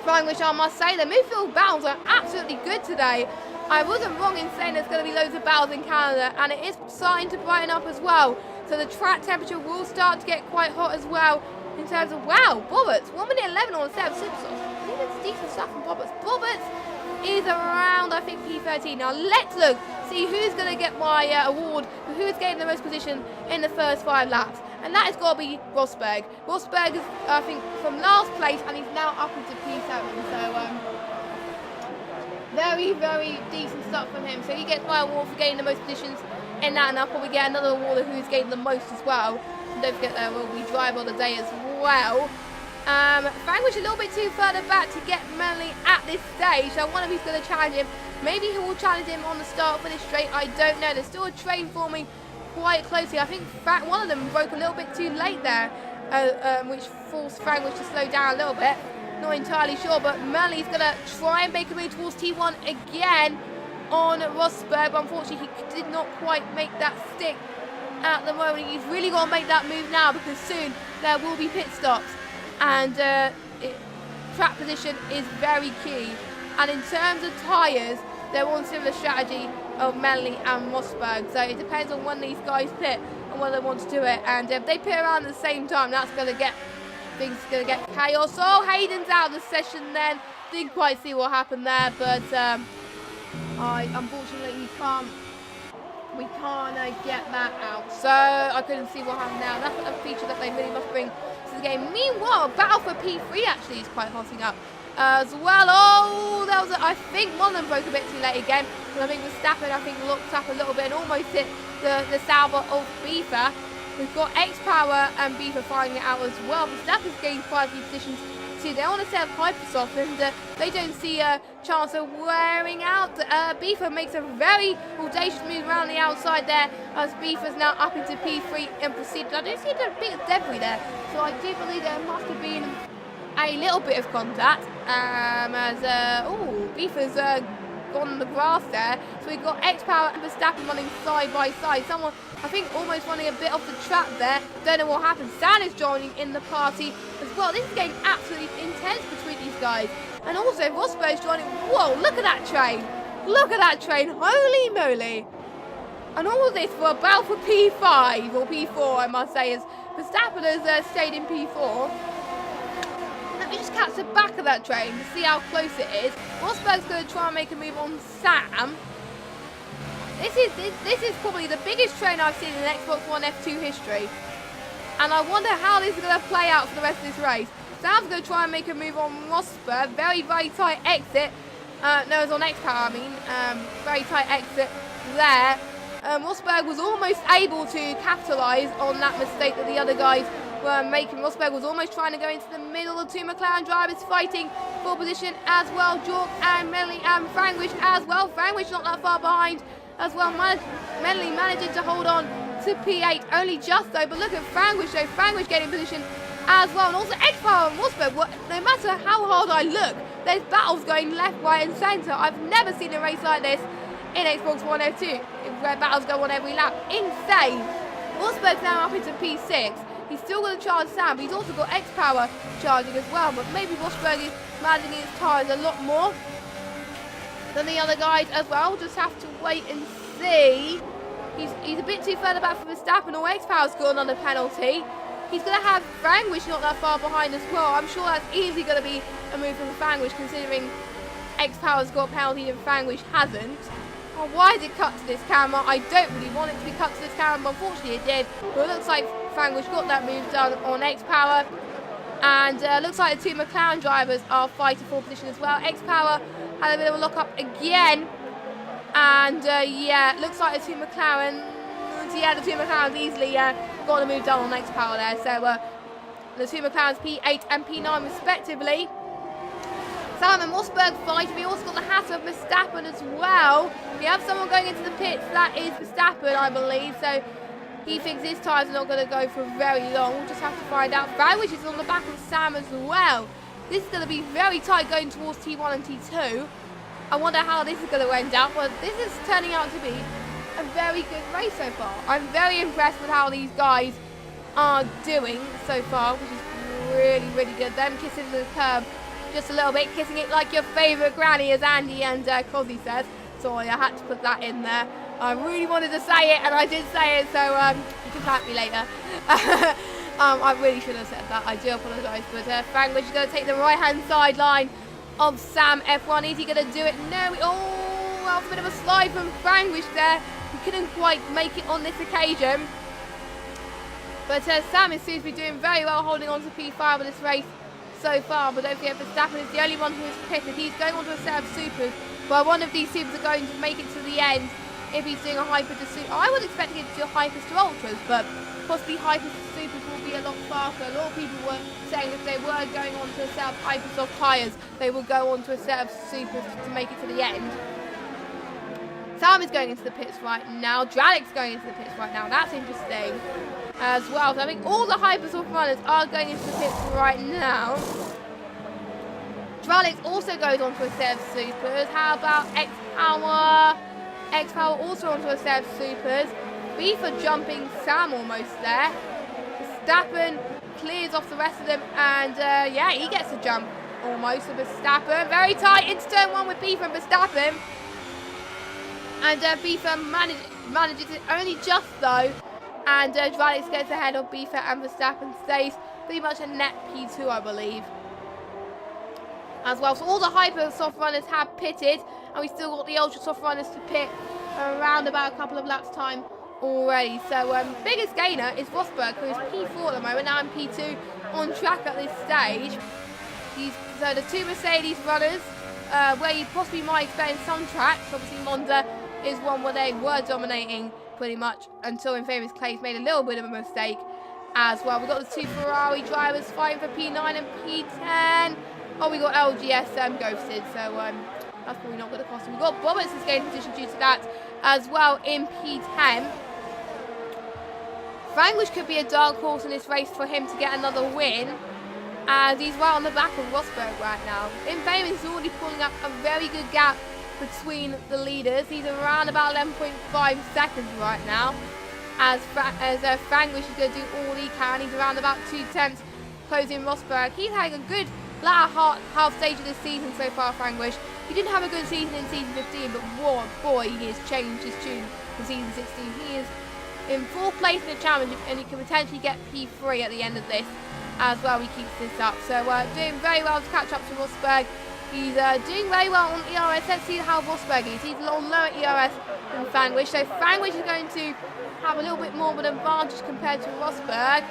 Frankwich, I must say. The midfield battles are absolutely good today. I wasn't wrong in saying there's going to be loads of battles in Canada, and it is starting to brighten up as well. So the track temperature will start to get quite hot as well in terms of, wow, Boberts, 1 minute 11 on the set of Superstars. I think it's decent stuff from Boberts. Boberts is around, I think, P13. Now let's look, see who's going to get my award for who's getting the most position in the first 5 laps. And that has got to be Rosberg. Rosberg is, I think, from last place, and he's now up into P7. So, very, very decent stuff from him. So he gets my award for getting the most positions in that, and I'll probably get another award of who's getting the most as well. And don't forget there will be driver of the day as well. Frank a little bit too further back to get Melanie at this stage. So I wonder if he's going to challenge him. Maybe he will challenge him on the start for this straight. I don't know. There's still a train forming quite closely. I think one of them broke a little bit too late there, which forced Frank to slow down a little bit. Not entirely sure, but Melly's going to try and make a move towards T1 again on Rosberg. But unfortunately, he did not quite make that stick at the moment. He's really got to make that move now because soon there will be pit stops. And track position is very key. And in terms of tyres, they're on similar strategy of Melly and Rosberg. So it depends on when these guys pit and when they want to do it. And if they pit around at the same time, that's going to get things going to get chaos. Oh, Hayden's out of the session then. Didn't quite see what happened there, but unfortunately we can't get that out. So I couldn't see what happened now. That's a feature that they really must bring to the game. Meanwhile, battle for P3 actually is quite hotting up as well. Oh, that was I think one of them broke a bit too late again. And I think Verstappen looked up a little bit and almost hit the salver of Beaver. We've got X-Power and Beaver finding it out as well. Verstappen's gained quite a few positions too. They're on a set of Hypersoft and they don't see a chance of wearing out. Beaver makes a very audacious move around the outside there as Beaver's now up into P3 and proceeded. I do see a bit of debris there, so I do believe there must have been a little bit of contact Beaver's gone on the grass there. So we've got X-Power and Verstappen running side by side. Someone, I think, almost running a bit off the track there. Don't know what happened. Stan is joining in the party as well. This is getting absolutely intense between these guys. And also, Rosberg's joining. Whoa, look at that train. Look at that train. Holy moly. And all of this for a battle for P5, or P4, I must say, as Verstappen has stayed in P4. Let me just catch the back of that train to see how close it is. Rosberg's going to try and make a move on Sam. This is probably the biggest train I've seen in Xbox One F2 history. And I wonder how this is going to play out for the rest of this race. Sam's going to try and make a move on Rosberg. Very, very tight exit. No, it's on X-Power, I mean. Very tight exit there. Rosberg was almost able to capitalise on that mistake that the other guys were making. Rosberg was almost trying to go into the middle. The two McLaren drivers fighting for position as well. Jork and Melly and Frangwich as well. Frangwich not that far behind as well. Melly managing to hold on to P8 only just though. But look at Frangwich though. Frangwich getting position as well. And also X-Power and Rosberg. No matter how hard I look, there's battles going left, right and centre. I've never seen a race like this in Xbox One F2 where battles go on every lap. Insane. Rosberg's now up into P6. He's still going to charge Sam, but he's also got X-Power charging as well. But maybe Rosberg is managing his tyres a lot more than the other guys as well. We'll just have to wait and see. He's a bit too further back from Verstappen, or X-Power's got another penalty. He's going to have Frangwich not that far behind as well. I'm sure that's easily going to be a move from Frangwich, considering X-Power's got a penalty and Frangwich hasn't. Oh, why did it cut to this camera? I don't really want it to be cut to this camera, but unfortunately it did. But it looks like Frangwich got that move done on X-Power. And looks like the two McLaren drivers are fighting for position as well. X-Power had a bit of a lock-up again. And yeah, looks like the two McLaren... Yeah, the two McLarens easily got the move done on X-Power there. So the two McLarens P8 and P9 respectively. Sam and Rosberg fighting. We also got the hat of Verstappen as well. We have someone going into the pits. That is Verstappen, I believe. So he thinks his tyres are not going to go for very long. We'll just have to find out. Frangwich is on the back of Sam as well. This is going to be very tight going towards T1 and T2. I wonder how this is going to end up. But this is turning out to be a very good race so far. I'm very impressed with how these guys are doing so far, which is really, really good. Them kissing the curb just a little bit, kissing it like your favourite granny, as Andy and Cosy says. Sorry, I had to put that in there. I really wanted to say it, and I did say it, so you can thank me later. I really should have said that. I do apologise, but Frangwich is going to take the right-hand sideline of Sam F1. Is he going to do it? No. Oh, that was a bit of a slide from Frangwich there. He couldn't quite make it on this occasion. But Sam seems to be doing very well, holding on to P5 in this race so far. But don't forget, Verstappen is the only one who is pitted. He's going onto a set of supers, but one of these supers are going to make it to the end if he's doing a hyper to super. I was expecting him to do a hypers to ultras, but possibly hypers to supers will be be a lot faster. A lot of people were saying if they were going on to a set of Hypersoft tyres, they will go on to a set of Supers to make it to the end. Sam is going into the pits right now. Dralic's going into the pits right now. That's interesting as well. So I think all the Hypersoft runners are going into the pits right now. Dralik also goes on to a set of Supers. How about X-Power? X-Power also onto a set of Supers. Beaver jumping Sam almost there. Verstappen clears off the rest of them, and yeah, he gets a jump almost with Verstappen. Very tight into turn one with Beaver and Verstappen. And Beaver manages it only just though. And Dralik gets ahead of Beaver, and Verstappen stays pretty much a net P2, I believe. As well, so all the Hypersoft runners have pitted, and we still got the Ultra Soft runners to pit around about a couple of laps time already. So biggest gainer is Rosberg, who is P4 at the moment, now in P2 on track at this stage. So the two Mercedes runners, where you possibly might expect in some tracks, obviously Monza is one where they were dominating pretty much until Infamous Clay's made a little bit of a mistake as well. We've got the two Ferrari drivers fighting for P9 and P10. Oh, we got LGS ghosted, so that's probably not going to cost him. We've got Bobbitts' gained position due to that as well in P10. Franglish could be a dark horse in this race for him to get another win, as he's right on the back of Rosberg right now. Infamous is already pulling up a very good gap between the leaders. He's around about 11.5 seconds right now, as Franglish is going to do all he can. He's around about 2/10 closing Rosberg. He's having a good latter half stage of this season so far, Franglish. He didn't have a good season in season 15, but boy, he has changed his tune in season 16. He is in 4th place in the championship, and he can potentially get P3 at the end of this as well. He keeps this up, so doing very well to catch up to Rosberg. He's doing very well on ERS. Let's see how Rosberg is. He's a little lower ERS than Franglish, so Franglish is going to have a little bit more of an advantage compared to Rosberg.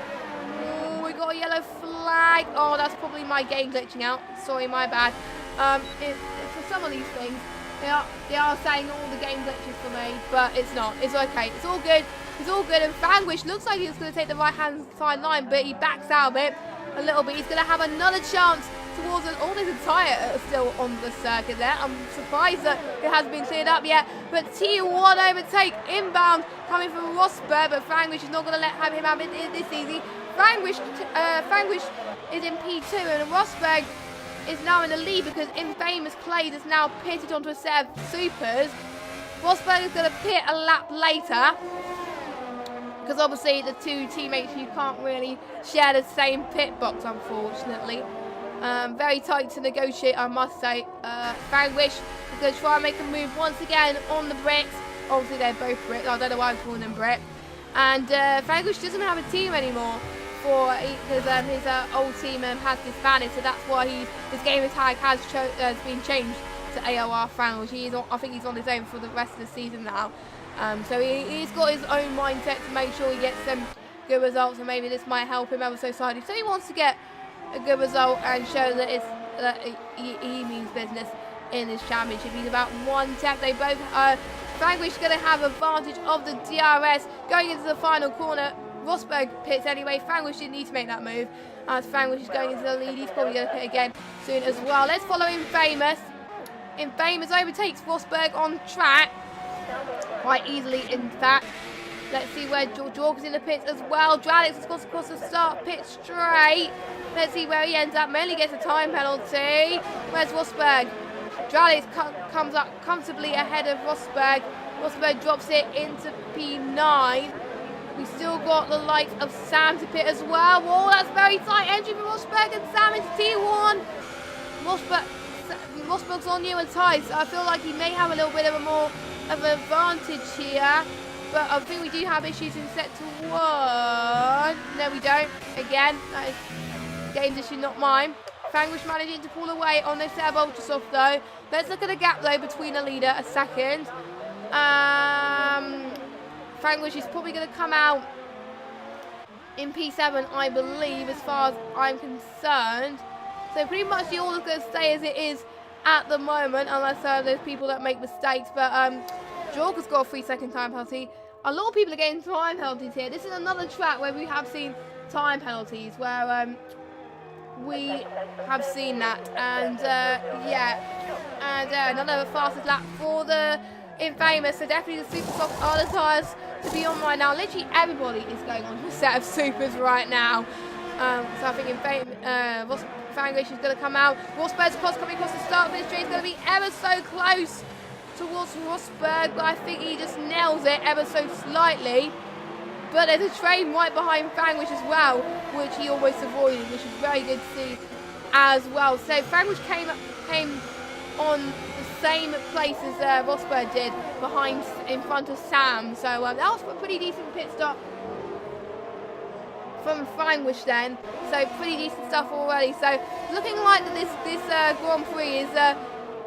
Oh, we got a yellow flag. Oh, that's probably my game glitching out. Sorry, my bad. For some of these things, they are saying all the game glitches for me, but it's not. It's okay. It's all good. It's all good. And Franglish looks like he's going to take the right-hand side line, but he backs out a little bit. He's going to have another chance towards it. All there's a tyre still on the circuit there. I'm surprised that it hasn't been cleared up yet. But T1 overtake inbound coming from Rosberg, but Franglish is not going to have him have it this easy. Franglish is in P2, and Rosberg is now in the lead because Infamous Clay is now pitted onto a set of Supers. Rosberg is going to pit a lap later, because obviously the two teammates, you can't really share the same pit box, unfortunately. Very tight to negotiate, I must say. Franglish is going to try and make a move once again on the bricks. Obviously they're both bricks. I don't know why I'm calling them brick. And Franglish doesn't have a team anymore because his old team has disbanded, so that's why his gamer tag has been changed to AOR Franglish. I think he's on his own for the rest of the season now. So he's got his own mindset to make sure he gets some good results, and maybe this might help him ever so slightly. So he wants to get a good result and show that he means business in this championship. He's about 1/10. They both Franglish is going to have advantage of the DRS going into the final corner. Rosberg pits anyway. Franglish didn't need to make that move, as Franglish is going into the lead. He's probably going to pit again soon as well. Let's follow Infamous. Infamous overtakes Rosberg on track quite easily, in fact. Let's see where George is in the pits as well. Dralik has got across the start pit straight. Let's see where he ends up. Mainly gets a time penalty. Where's Rosberg? Dralik comes up comfortably ahead of Rosberg. Rosberg drops it into P9. We still got the likes of Sam to pit as well. Whoa, that's very tight entry for Rosberg, and Sam is T1. Rosberg's on new and tight, so I feel like he may have a little bit of an advantage here. But I think we do have issues in sector 1. No, we don't. Again, that is game's issue, not mine. Franglish managing to pull away on this set of Ultrasoft though. Let's look at the gap though between the leader a second. Franglish is probably going to come out in P7, I believe, as far as I'm concerned. So pretty much the order's going to stay as it is at the moment, unless there's people that make mistakes. But Jorka's got a 3-second time penalty. A lot of people are getting time penalties here. This is another track where we have seen time penalties where we have seen that, and another fastest lap for the Infamous. So definitely the super soft are the tyres to be on right now. Literally everybody is going on to a set of supers right now. So I think Fanglish is going to come out. Rosberg's coming across the start of this straight. It's going to be ever so close towards Rosberg, but I think he just nails it ever so slightly. But there's a train right behind Fanglish as well, which he almost avoided, which is very good to see as well. So Fanglish came on the same place as Rosberg did, in front of Sam. So that was a pretty decent pit stop from Fanglish then. So pretty decent stuff already. So looking like that this Grand Prix is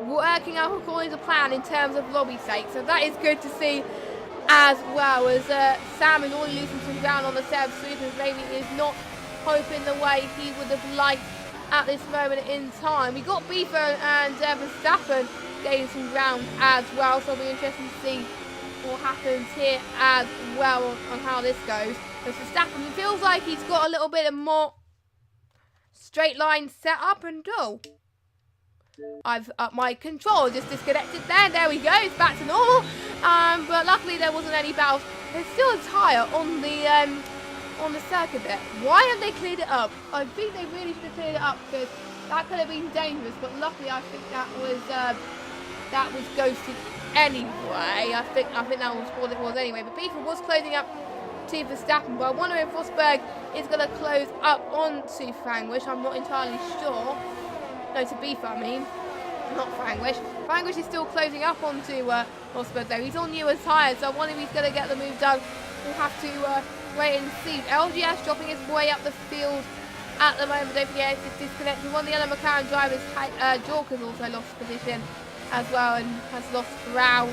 working out according to plan in terms of lobby sake. So that is good to see as well, as Sam is already losing some ground on the set of supers. Maybe is not hoping the way he would have liked at this moment in time. We got Beaver and Verstappen gaining some ground as well, so it'll be interesting to see what happens here as well on how this goes. But Verstappen feels like he's got a little bit of more straight line set up, and I've my control just disconnected there. There we go, it's back to normal. But luckily there wasn't any battles. There's still a tyre on the circuit bit. Why have they cleared it up? I think they really should have cleared it up, because that could have been dangerous. But luckily I think that was ghosted anyway. I think that was what it was anyway. But Beaver was closing up to Verstappen, but I wonder if Rosberg is going to close up onto Fanglish. I'm not entirely sure. No, to Beaver, I mean. Not Fanglish. Fanglish is still closing up onto Rosberg though. He's on newer tyres, so I wonder if he's going to get the move done. We'll have to wait and see. LGS dropping his way up the field at the moment. Don't forget, it's disconnected. One of the other McLaren drivers, Jork, has also lost position as well and has lost ground.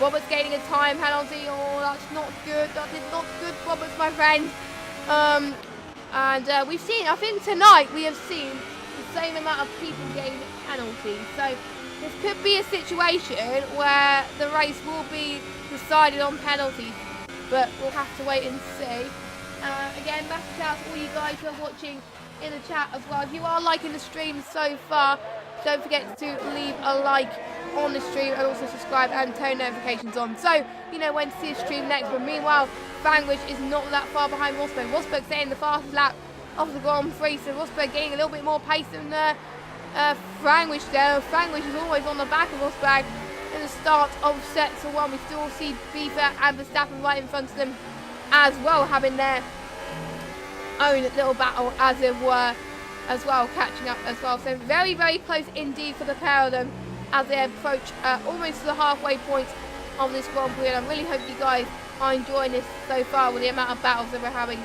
Roberts gaining a time penalty. Oh, that's not good. That is not good, Roberts, my friend. And we've seen, I think tonight we have seen the same amount of people getting penalties. So this could be a situation where the race will be decided on penalties, but we'll have to wait and see. Again, massive shout out to all you guys who are watching in the chat as well. If you are liking the stream so far, don't forget to leave a like on the stream and also subscribe and turn notifications on, so you know when to see the stream next. But meanwhile, Fanglish is not that far behind Rosberg. Rosberg setting the fastest lap of the Grand Prix, so Rosberg getting a little bit more pace than Fanglish there. Fanglish is always on the back of Rosberg in the start of sets of one. We still see Beaver and Verstappen right in front of them as well, having their own little battle as it were as well, catching up as well. So very, very close indeed for the pair of them as they approach almost to the halfway point of this Grand Prix. And I really hope you guys are enjoying this so far with the amount of battles that we're having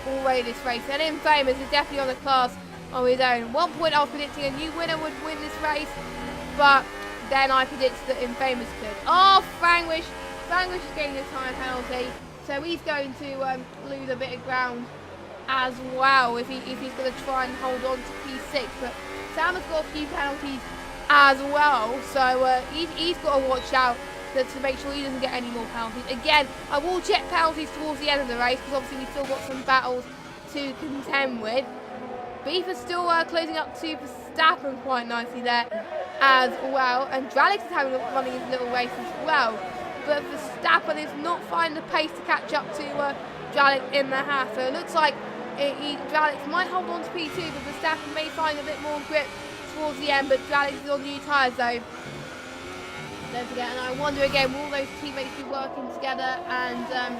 already this race. And Infamous is definitely on the class of his own. At one point I was predicting a new winner would win this race, but then I predicted that Infamous could. Oh, Fanglish is getting a time penalty, so he's going to lose a bit of ground as well if he's going to try and hold on to P6. But Sam has got a few penalties as well, so he's got to watch out to make sure he doesn't get any more penalties. Again, I will check penalties towards the end of the race, because obviously we've still got some battles to contend with. Beaver's still closing up to Verstappen quite nicely there as well, and Dralix is running his little race as well, but Verstappen is not finding the pace to catch up to Dralix in the half. So it looks like Dralix might hold on to P2, but Verstappen may find a bit more grip towards the end. But Dralix is on new tyres though, don't forget. And I wonder again, will those teammates be working together, and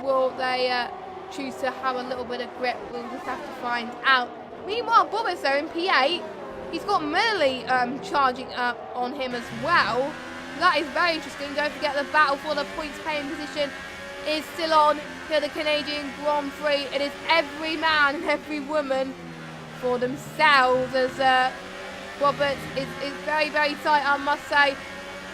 will they choose to have a little bit of grip? We'll just have to find out. Meanwhile, Bobbis though in P8, he's got Millie charging up on him as well. That is very interesting. Don't forget, the battle for the points paying position is still on for the Canadian Grand Prix. It is every man and every woman for themselves, as Roberts is very, very tight, I must say,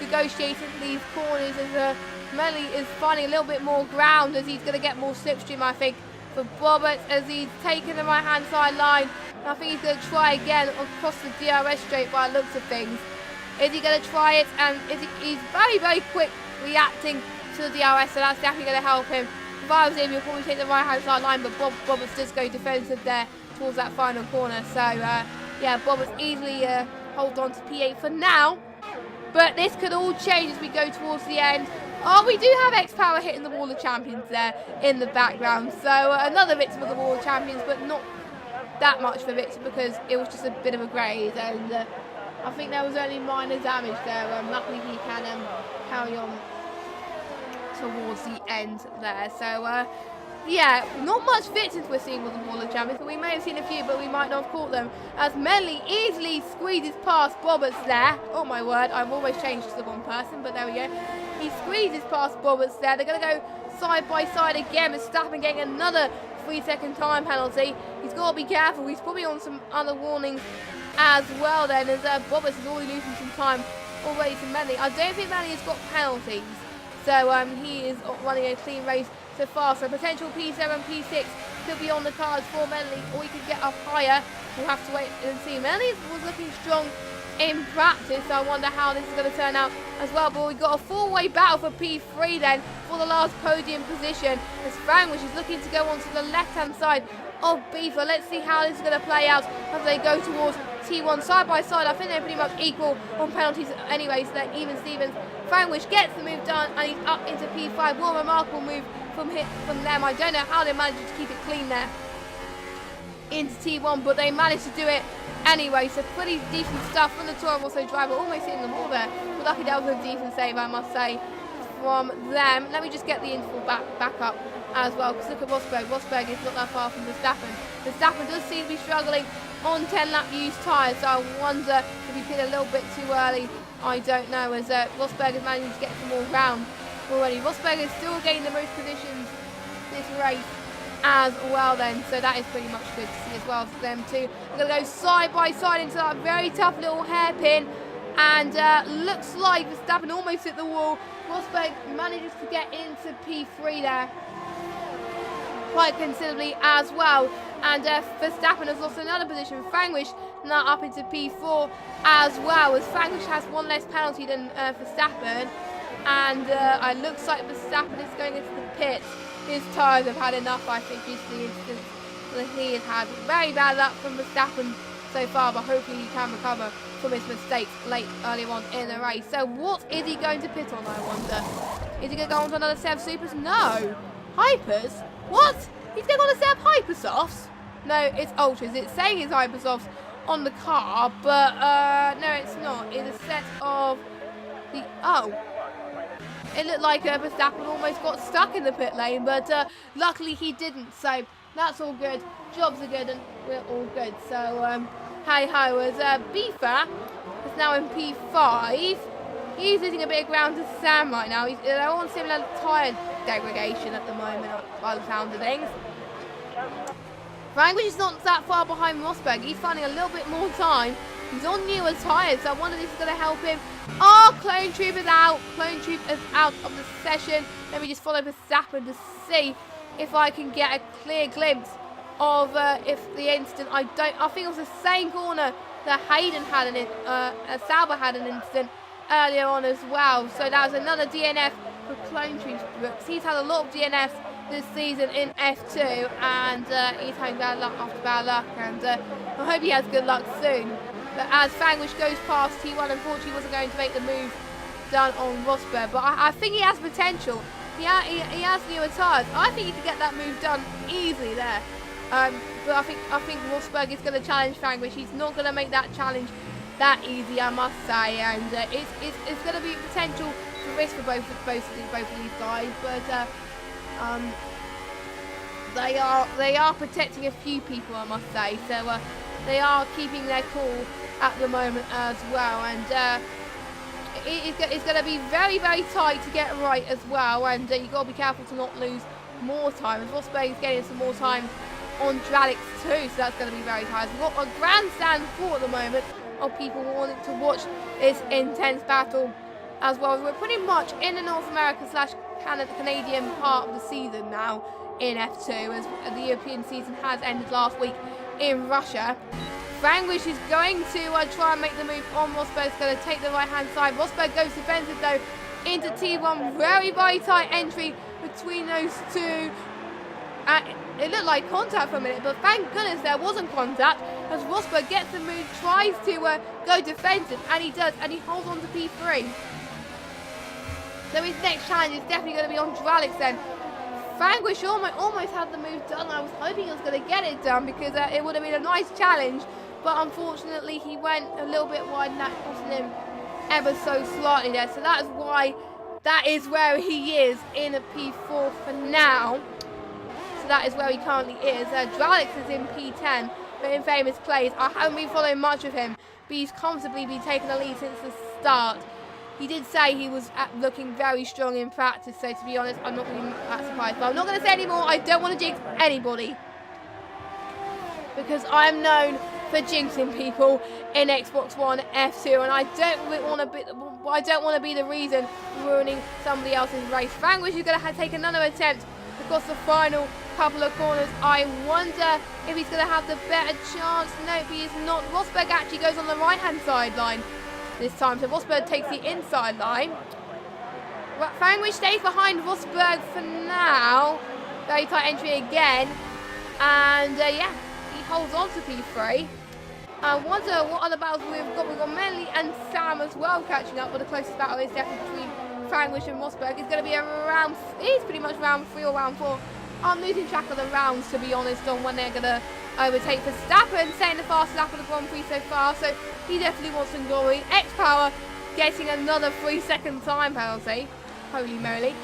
negotiating these corners, as Melly is finding a little bit more ground, as he's going to get more slipstream, I think, for Roberts, as he's taken the right hand side line. And I think he's going to try again across the DRS straight by the looks of things. Is he going to try it? And he's very, very quick reacting to the DRS, so that's definitely going to help him. if I was him, he'll probably take the right-hand side line, but Roberts does go defensive there towards that final corner. So, yeah, Roberts easily hold on to P8 for now. But this could all change as we go towards the end. Oh, we do have X-Power hitting the Wall of Champions there in the background. So, another victim of the Wall of Champions, but not that much for Victor because it was just a bit of a graze. And I think there was only minor damage there. Luckily, he can carry on towards the end there. So, yeah, not much victims we're seeing with the Wall of Champions, but we may have seen a few, but we might not have caught them. As Medley easily squeezes past Roberts there. Oh my word, I've always changed to the one person, but there we go. He squeezes past Roberts there. They're going to go side by side again. Verstappen getting another 3-second time penalty. He's got to be careful. He's probably on some other warnings as well then, as Roberts is already losing some time already to Medley. I don't think Medley has got penalties, so he is running a clean race so far. So potential P7, P6 could be on the cards for Medley, or he could get up higher. We'll have to wait and see. Medley was looking strong in practice, so I wonder how this is going to turn out as well. But we've got a four-way battle for P3 then for the last podium position, as Frank, which is looking to go onto the left-hand side of Beaver. Let's see how this is going to play out as they go towards T1 side by side. I think they're pretty much equal on penalties anyway, so they're even Stevens. Frank gets the move done and he's up into P5. What a remarkable move from them. I don't know how they managed to keep it clean there into T1, but they managed to do it anyway. So pretty decent stuff from the Toro Rosso driver, almost hitting the wall there. But lucky that was a decent save, I must say, from them. Let me just get the interval back up as well, because look at Rosberg. Rosberg is not that far from Verstappen. Verstappen does seem to be struggling on 10-lap used tyres, so I wonder if he hit a little bit too early. I don't know, as Rosberg is managing to get some more ground already. Rosberg is still gaining the most positions this race as well then, so that is pretty much good to see as well for them too. We're going to go side by side into that very tough little hairpin, and looks like Verstappen almost hit the wall. Rosberg manages to get into P3 there quite considerably as well, and Verstappen has lost another position. Frankish now up into P4 as well, as Frankish has one less penalty than Verstappen, and it looks like Verstappen is going into the pits. His tyres have had enough, I think, is the instance that he has had. Very bad luck from Verstappen so far, but hopefully he can recover from his mistakes earlier on in the race. So what is he going to pit on, I wonder? Is he going to go on to another Sev Supers? No. Hypers? What? He's going on a Sev Hypersofts? No, it's Ultras. It's saying it's Hypersofts on the car, but no, it's not. It's a set of the... Oh. It looked like Verstappen almost got stuck in the pit lane, but luckily he didn't. So that's all good. Jobs are good and we're all good. So hey-ho, as Beaver is now in P5. He's losing a bit of ground to Sam right now. They're on similar tyre degradation at the moment, by the sound of things. Frankish is not that far behind Rosberg. He's finding a little bit more time. He's on newer tyres, so I wonder if this is going to help him. Oh, Clone Troop is out. Clone Troop is out of the session. Let me just follow Verstappen to see if I can get a clear glimpse of if the incident. I think it was the same corner that Hayden had Sauber had an incident earlier on as well. So that was another DNF for Clone Troop Brooks. He's had a lot of DNFs this season in F2, and he's having bad luck after bad luck, and I hope he has good luck soon. But as Frankish goes past T1, unfortunately wasn't going to make the move done on Rosberg, but I think he has potential. He has newer tyres. I think he could get that move done easily there. But I think Rosberg is going to challenge Frankish. He's not going to make that challenge that easy, I must say, and it's going to be potential for risk for both of these guys. But they are protecting a few people, I must say. So they are keeping their cool at the moment as well, and it's going to be very, very tight to get right as well, and you've got to be careful to not lose more time. As Rosberg is getting some more time on Dralix too, so that's going to be very tight. We've got a grandstand full at the moment of people wanting to watch this intense battle as well. We're pretty much in the North America / Canadian part of the season now in F2, as the European season has ended last week in Russia. Frankish is going to try and make the move on Rosberg. Is going to take the right-hand side. Rosberg goes defensive though into T1. Very, very tight entry between those two. It looked like contact for a minute, but thank goodness there wasn't contact, as Rosberg gets the move, tries to go defensive, and he does, and he holds on to P3. So his next challenge is definitely going to be on Dralix then. Vanquish almost had the move done. I was hoping he was going to get it done because it would have been a nice challenge, but unfortunately he went a little bit wide and that cost him ever so slightly there. So that is why that is where he is in a P4 for now. So that is where he currently is. Dralix is in P10, but in famous plays. I haven't been following much of him, but he's comfortably been taking the lead since the start. He did say he was looking very strong in practice, so to be honest, I'm not really that surprised. But I'm not going to say any more. I don't want to jinx anybody, because I am known for jinxing people in Xbox One F2, and I don't want to be the reason ruining somebody else's race. Vanquish is going to take another attempt across the final couple of corners. I wonder if he's going to have the better chance. Nope, he is not. Rosberg actually goes on the right-hand sideline this time, so Rosberg takes the inside line. Vanquish stays behind Rosberg for now. Very tight entry again, and yeah, he holds on to P3. I wonder what other battles we've got. We've got Menley and Sam as well catching up, but the closest battle is definitely between Vanquish and Rosberg. It's going to be around, it's pretty much round 3 or round 4. I'm losing track of the rounds, to be honest, on when they're going to overtake Verstappen, setting the fastest lap of the Grand Prix so far, so he definitely wants some glory. X-Power getting another 3-second time penalty. Holy moly.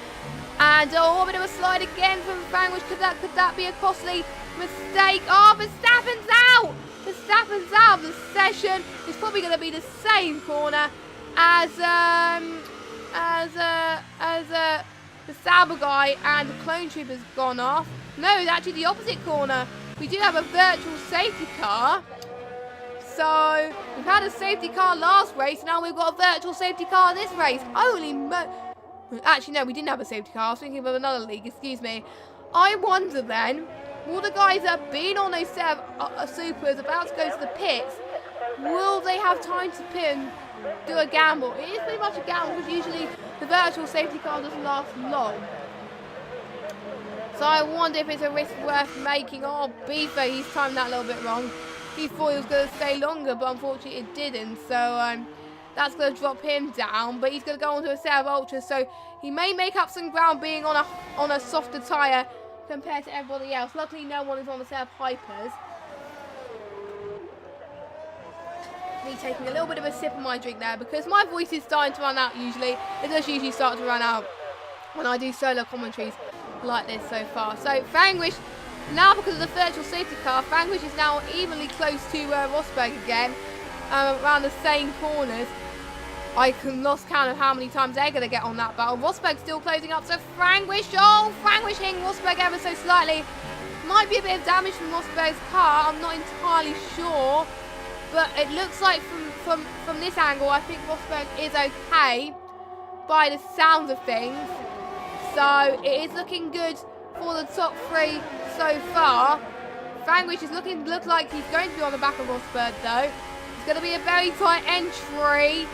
And a bit of a slide again from Vanquish. Could that be a costly mistake? Oh, Verstappen's out! Verstappen's out of the session. It's probably going to be the same corner as the Sauber guy, and the Clone Trooper's gone off. No, it's actually the opposite corner. We do have a virtual safety car. So we've had a safety car last race, now we've got a virtual safety car this race. Holy actually, no, we didn't have a safety car. I was thinking of another league, excuse me. I wonder then, will the guys that have been on those set of supers about to go to the pits, will they have time to pit and do a gamble? It is pretty much a gamble because usually the virtual safety car doesn't last long. So I wonder if it's a risk worth making. Oh, Beaver, he's timed that a little bit wrong. He thought he was going to stay longer, but unfortunately it didn't. So that's going to drop him down. But he's going to go onto a set of Ultras, so he may make up some ground being on a softer tyre compared to everybody else. Luckily, no one is on a set of Hypers. Me taking a little bit of a sip of my drink there because my voice is starting to run out usually. It does usually start to run out when I do solo commentaries like this so far. So Vanquish, now because of the virtual safety car, Vanquish is now evenly close to Rosberg again, around the same corners. I can lost count of how many times they're going to get on that battle. Rosberg still closing up, so Vanquish, Vanquish hitting Rosberg ever so slightly. Might be a bit of damage from Rosberg's car, I'm not entirely sure. But it looks like from this angle, I think Rosberg is okay by the sound of things. So it is looking good for the top 3 so far. Vanquish is look like he's going to be on the back of Rosberg though. It's going to be a very tight entry.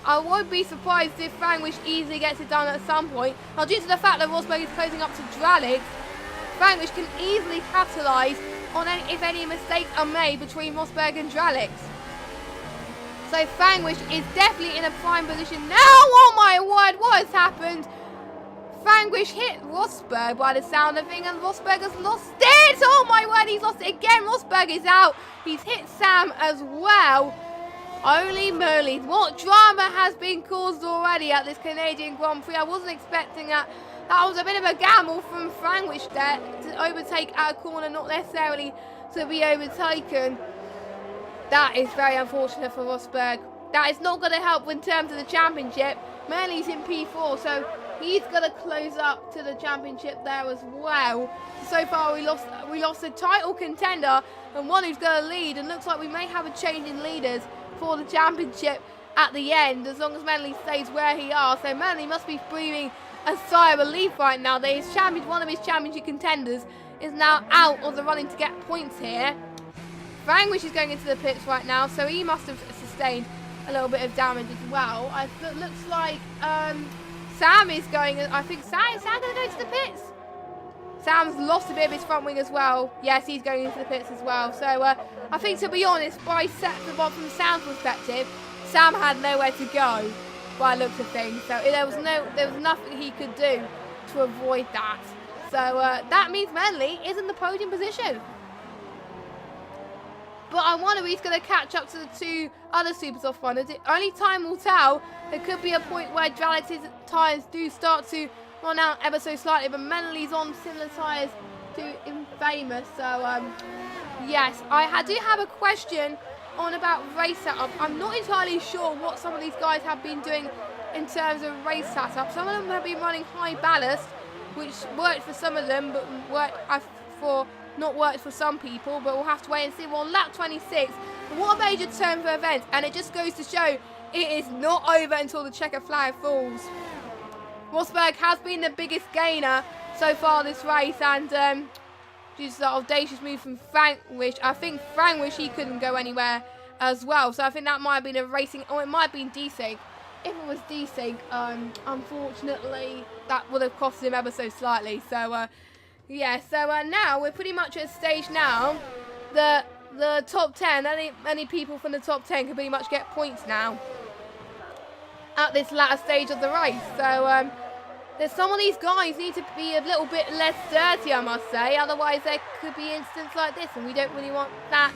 I won't be surprised if Vanquish easily gets it done at some point. Now, due to the fact that Rosberg is closing up to Dralix, Vanquish can easily capitalise on if any mistakes are made between Rosberg and Dralix. So Vanquish is definitely in a prime position now. Oh my word, what has happened? Vanquish hit Rosberg by the sound of things, and Rosberg has lost it. Oh my word, he's lost it again. Rosberg is out. He's hit Sam as well. Holy moly, what drama has been caused already at this Canadian Grand Prix. I wasn't expecting that. That was a bit of a gamble from Vanquish there to overtake at a corner, not necessarily to be overtaken. That is very unfortunate for Rosberg. That is not going to help in terms of the championship. Manley's in P4, so he's going to close up to the championship there as well. So far, we lost a title contender and one who's going to lead, and looks like we may have a change in leaders for the championship at the end, as long as Manley stays where he are. So Manley must be breathing a sigh of relief right now that his one of his championship contenders is now out of the running to get points here. Vanquish is going into the pits right now, so he must have sustained a little bit of damage as well. It looks like Sam is going, I think Sam going to go to the pits? Sam's lost a bit of his front wing as well. Yes, he's going into the pits as well. So I think, to be honest, from Sam's perspective, Sam had nowhere to go by the looks of things. So there was nothing he could do to avoid that. So that means Menley is in the podium position. But I wonder if he's going to catch up to the two other super soft runners. Only time will tell. There could be a point where Dralix's tyres do start to run out ever so slightly, but Menley's on similar tyres to Infamous. So, yes, I do have a question on about race setup. I'm not entirely sure what some of these guys have been doing in terms of race setup. Some of them have been running high ballast, which worked for some of them, but not worked for some people, but we'll have to wait and see. We're on lap 26. But what a major turn for events, and it just goes to show it is not over until the checker flag falls. Rosberg has been the biggest gainer so far this race, and due to the audacious move from Frankwish, I think Frankwish, he couldn't go anywhere as well. So I think that might have been a racing, or it might have been desync. If it was desync, unfortunately, that would have cost him ever so slightly. So yeah, so now we're pretty much at a stage now that the top 10, any people from the top 10 can pretty much get points now at this latter stage of the race. So there's some of these guys need to be a little bit less dirty, I must say. Otherwise, there could be incidents like this, and we don't really want that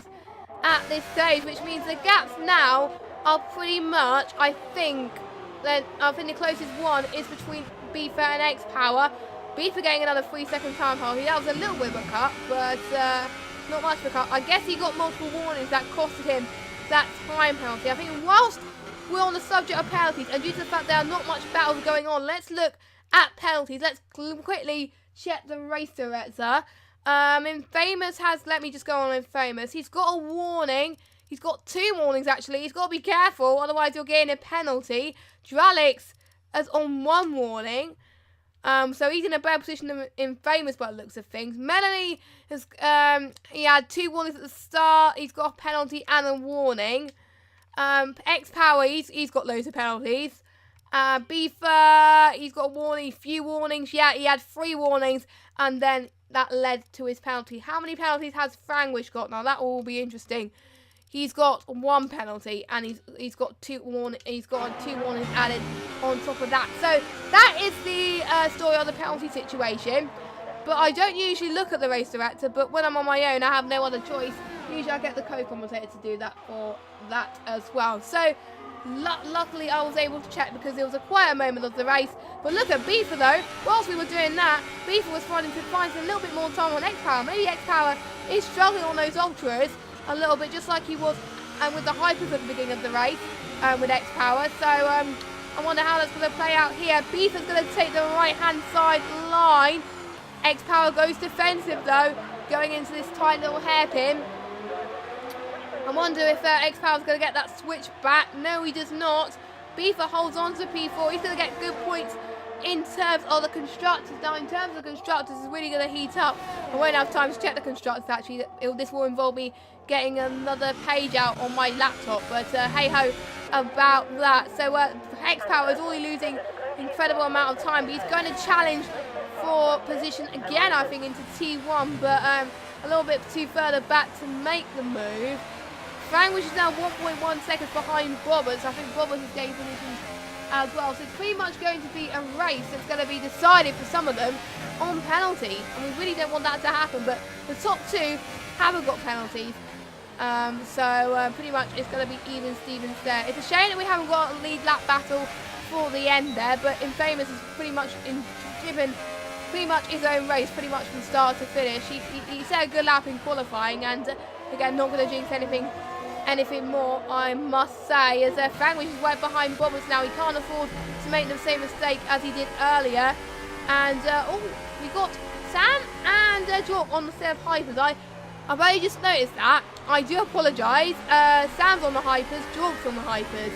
at this stage, which means the gaps now are pretty much, I think the closest one is between Beefer and X-Power. Beefer getting another 3-second time penalty. That was a little bit of a cut, but not much of a cut. I guess he got multiple warnings that costed him that time penalty. I think whilst we're on the subject of penalties, and due to the fact there are not much battles going on, let's look at penalties. Let's quickly check the race director. Infamous has, let me just go on Infamous. He's got a warning. He's got 2 warnings, actually. He's got to be careful, otherwise you're getting a penalty. Dralix is on 1 warning. So he's in a better position than Infamous by the looks of things. Melanie has, he had 2 warnings at the start. He's got a penalty and a warning. X-Power, he's got loads of penalties. Beefer, he's got a warning, few warnings. Yeah, he had 3 warnings, and then that led to his penalty. How many penalties has Frankwish got? Now that will be interesting. He's got 1 penalty, and he's got 2 warnings. He's got 2 warnings added on top of that. So that is the story of the penalty situation. But I don't usually look at the race director. But when I'm on my own, I have no other choice. Usually, I get the co-commentator to do that for that as well. So luckily, I was able to check because it was a quiet moment of the race. But look at Beefer though. Whilst we were doing that, Beefer was trying to find a little bit more time on X-Power. Maybe X-Power is struggling on those ultras a little bit, just like he was with the hypers at the beginning of the race with X-Power. So I wonder how that's going to play out here. Beefer's going to take the right-hand side line. X-Power goes defensive though, going into this tight little hairpin. I wonder if X-Power's going to get that switch back. No, he does not. Beefer holds on to P4. He's going to get good points in terms of the constructors. Now, in terms of the constructors, it's really going to heat up. I won't have time to check the constructors, actually. This will involve me getting another page out on my laptop. But hey-ho about that. So X-Power is only losing an incredible amount of time. But he's going to challenge for position again, I think, into T1. But a little bit too further back to make the move. Frankwish is now 1.1 seconds behind Roberts. I think Roberts is getting positions as well. So it's pretty much going to be a race that's going to be decided for some of them on penalty. And we really don't want that to happen. But the top 2 haven't got penalties. So pretty much it's going to be even Stevens there. It's a shame that we haven't got a lead lap battle for the end there. But Infamous is pretty much driven pretty much his own race, pretty much from start to finish. He set a good lap in qualifying, and again, not going to jinx anything more, I must say, as Frankwish is right behind Roberts now. He can't afford to make the same mistake as he did earlier. And we got Sam and Jork on the set of hypers. I've only just noticed that. I do apologise. Sam's on the hypers, Jork's on the hypers.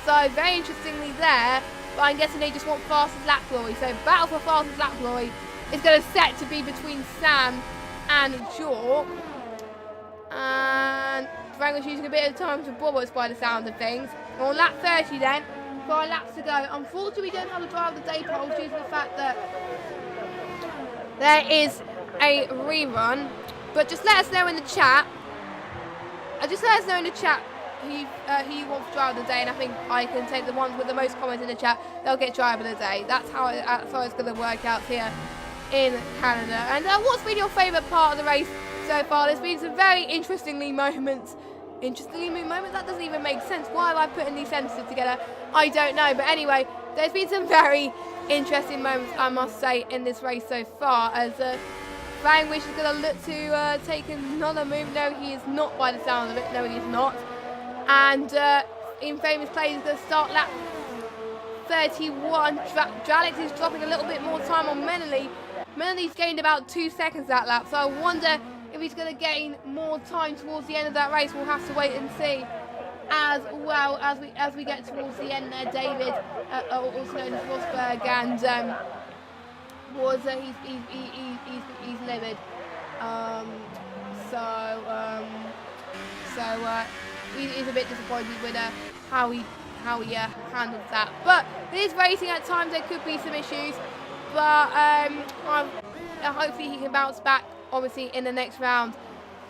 So very interestingly there. But I'm guessing they just want fastest lap glory. So battle for fastest lap glory is going to set to be between Sam and Jork. And Frankwish using a bit of time to Roberts by the sound of things. On lap 30 then, 5 laps to go. Unfortunately, we don't have a drive of the day poll due to the fact that there is a rerun. But just let us know in the chat. Just let us know in the chat who you want for drive of the day, and I think I can take the ones with the most comments in the chat. They'll get drive of the day. That's how it's going to work out here in Canada. And what's been your favourite part of the race so far? There's been some very interestingly moments. That doesn't even make sense. Why am I putting these sentences together? I don't know. But anyway, there's been some very interesting moments, I must say, in this race so far. As Vanquish is going to look to take another move. No, he is not by the sound of it. No, he is not. And Infamous Plays is going to start lap 31. Dralix is dropping a little bit more time on Menely. Menely's gained about 2 seconds that lap. So I wonder if he's going to gain more time towards the end of that race. We'll have to wait and see. As well as we get towards the end there, David, also known as Rosberg, and he's livid. He's a bit disappointed with how he handled that. But it is racing at times. There could be some issues, but hopefully he can bounce back. Obviously in the next round.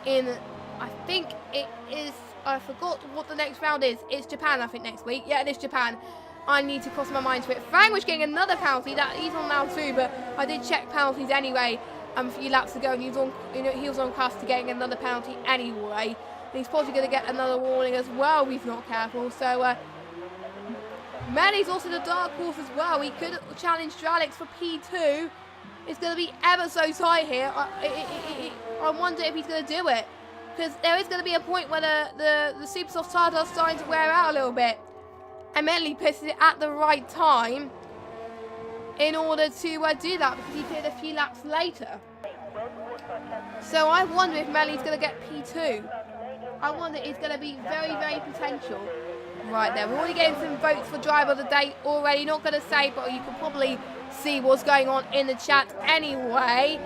I think it is. I forgot what the next round is. It's Japan, I think, next week. Yeah, it is Japan. I need to cross my mind to it. Vanquish getting another penalty. He's on now too, but I did check penalties anyway a few laps ago, and he was on cusp to getting another penalty anyway. And he's probably going to get another warning as well if he's not careful. So Manny's also the dark horse as well. He could challenge Dralix for P2. It's going to be ever so tight here. I wonder if he's going to do it. Because there is going to be a point where the super soft tires are starting to wear out a little bit. And Menley pisses it at the right time in order to do that, because he cleared a few laps later. So I wonder if Menley's going to get P2. I wonder it's going to be very, very potential. Right there, we're already getting some votes for driver of the day already. Not going to say, but you can probably see what's going on in the chat anyway.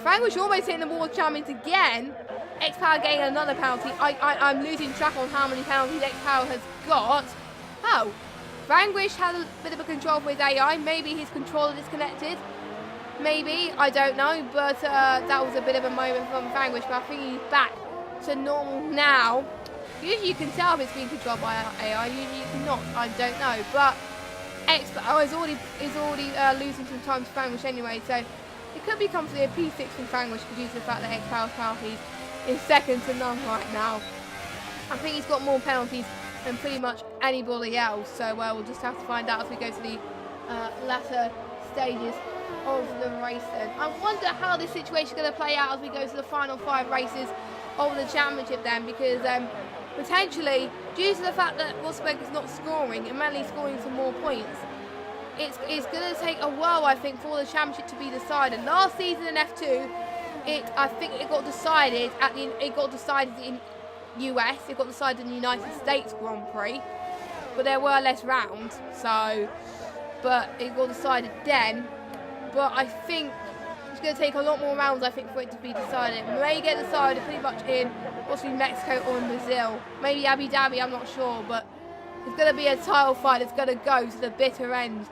Vanquish almost hitting the World Champions again. X-Power getting another penalty. I'm losing track on how many penalties X-Power has got. Oh, Vanquish had a bit of a control for his AI. Maybe his controller disconnected. Maybe, I don't know. But that was a bit of a moment from Vanquish. But I think he's back to normal now. Usually you can tell if it's being controlled by AI. Usually you cannot. I don't know. But X-Power is already losing some time to Vanquish anyway. So it could be comfortably a P6 from Vanquish due to the fact that X-Power's penalties is second to none right now. I think he's got more penalties than pretty much anybody else. So we'll just have to find out as we go to the latter stages of the race then. I wonder how this situation is going to play out as we go to the final 5 races of the championship then, because potentially, due to the fact that Rosberg is not scoring and Manley scoring some more points, it's going to take a while, I think, for the championship to be decided. Last season in F2, I think it got decided in US, it got decided in the United States Grand Prix, but there were less rounds, but it got decided then. But I think it's going to take a lot more rounds, I think, for it to be decided. It may get decided pretty much in possibly Mexico or in Brazil, maybe Abu Dhabi, I'm not sure, but it's going to be a title fight. It's going to go to the bitter end,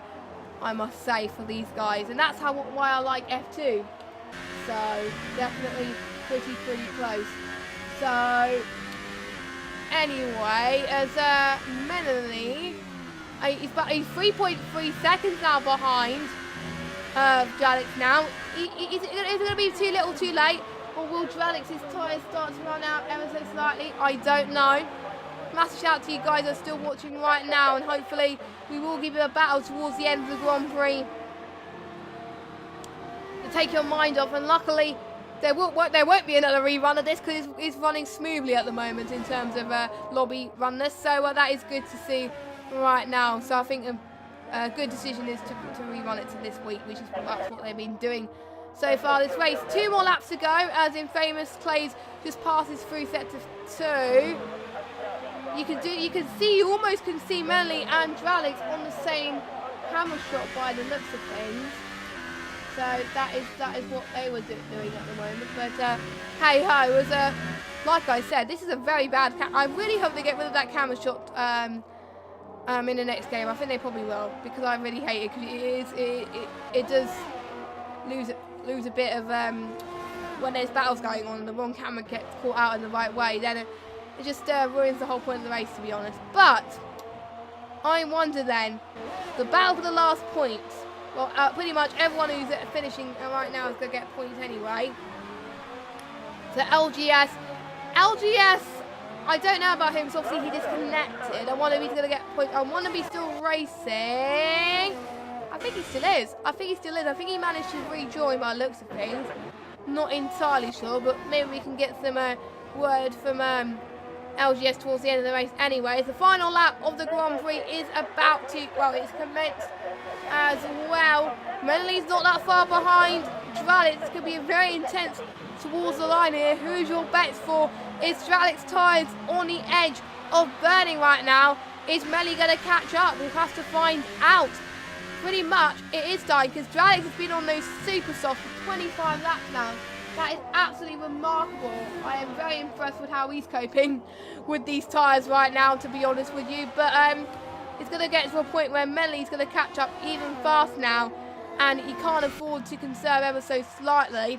I must say, for these guys, and that's why I like F2. So definitely pretty close. So anyway, as Menely, he's 3.3 seconds now behind Dralix now. Is it going to be too little too late, or will Dralix's tyres start to run out ever so slightly? I don't know. Massive shout out to you guys who are still watching right now, and hopefully we will give you a battle towards the end of the Grand Prix to take your mind off. And luckily there won't be another rerun of this, because it's running smoothly at the moment in terms of lobby runners, so that is good to see right now. So I think a good decision is to rerun it to this week, which is that's what they've been doing so far this race. 2 more laps to go as Infamous Clays just passes through sector 2. You almost can see Menley and Dralix on the same hammer shot by the looks of things. So that is what they were doing at the moment. But hey ho, like I said, this is a very bad. I really hope they get rid of that camera shot in the next game. I think they probably will, because I really hate it, because it does lose a bit of when there's battles going on and the wrong camera gets caught out in the right way, then it just ruins the whole point of the race, to be honest. But I wonder then, the battle for the last points. Well, pretty much everyone who's finishing right now is going to get points anyway. So LGS, I don't know about him, so obviously he disconnected. I wonder if he's going to get points. I wonder if he's still racing. I think he still is. I think he managed to rejoin by the looks of things. Not entirely sure, but maybe we can get some word from LGS towards the end of the race. Anyways, the final lap of the Grand Prix is about to, well, it's commenced as well. Meneley's not that far behind. Dralix could be very intense towards the line here. Who's your bets for? Is Dralix tyres on the edge of burning right now? Is Meneley going to catch up? We'll have to find out. Pretty much it is dying, because Dralix has been on those super soft for 25 laps now. That is absolutely remarkable. I am very impressed with how he's coping with these tyres right now, to be honest with you. But it's going to get to a point where Meneley's going to catch up even fast now, and he can't afford to conserve ever so slightly.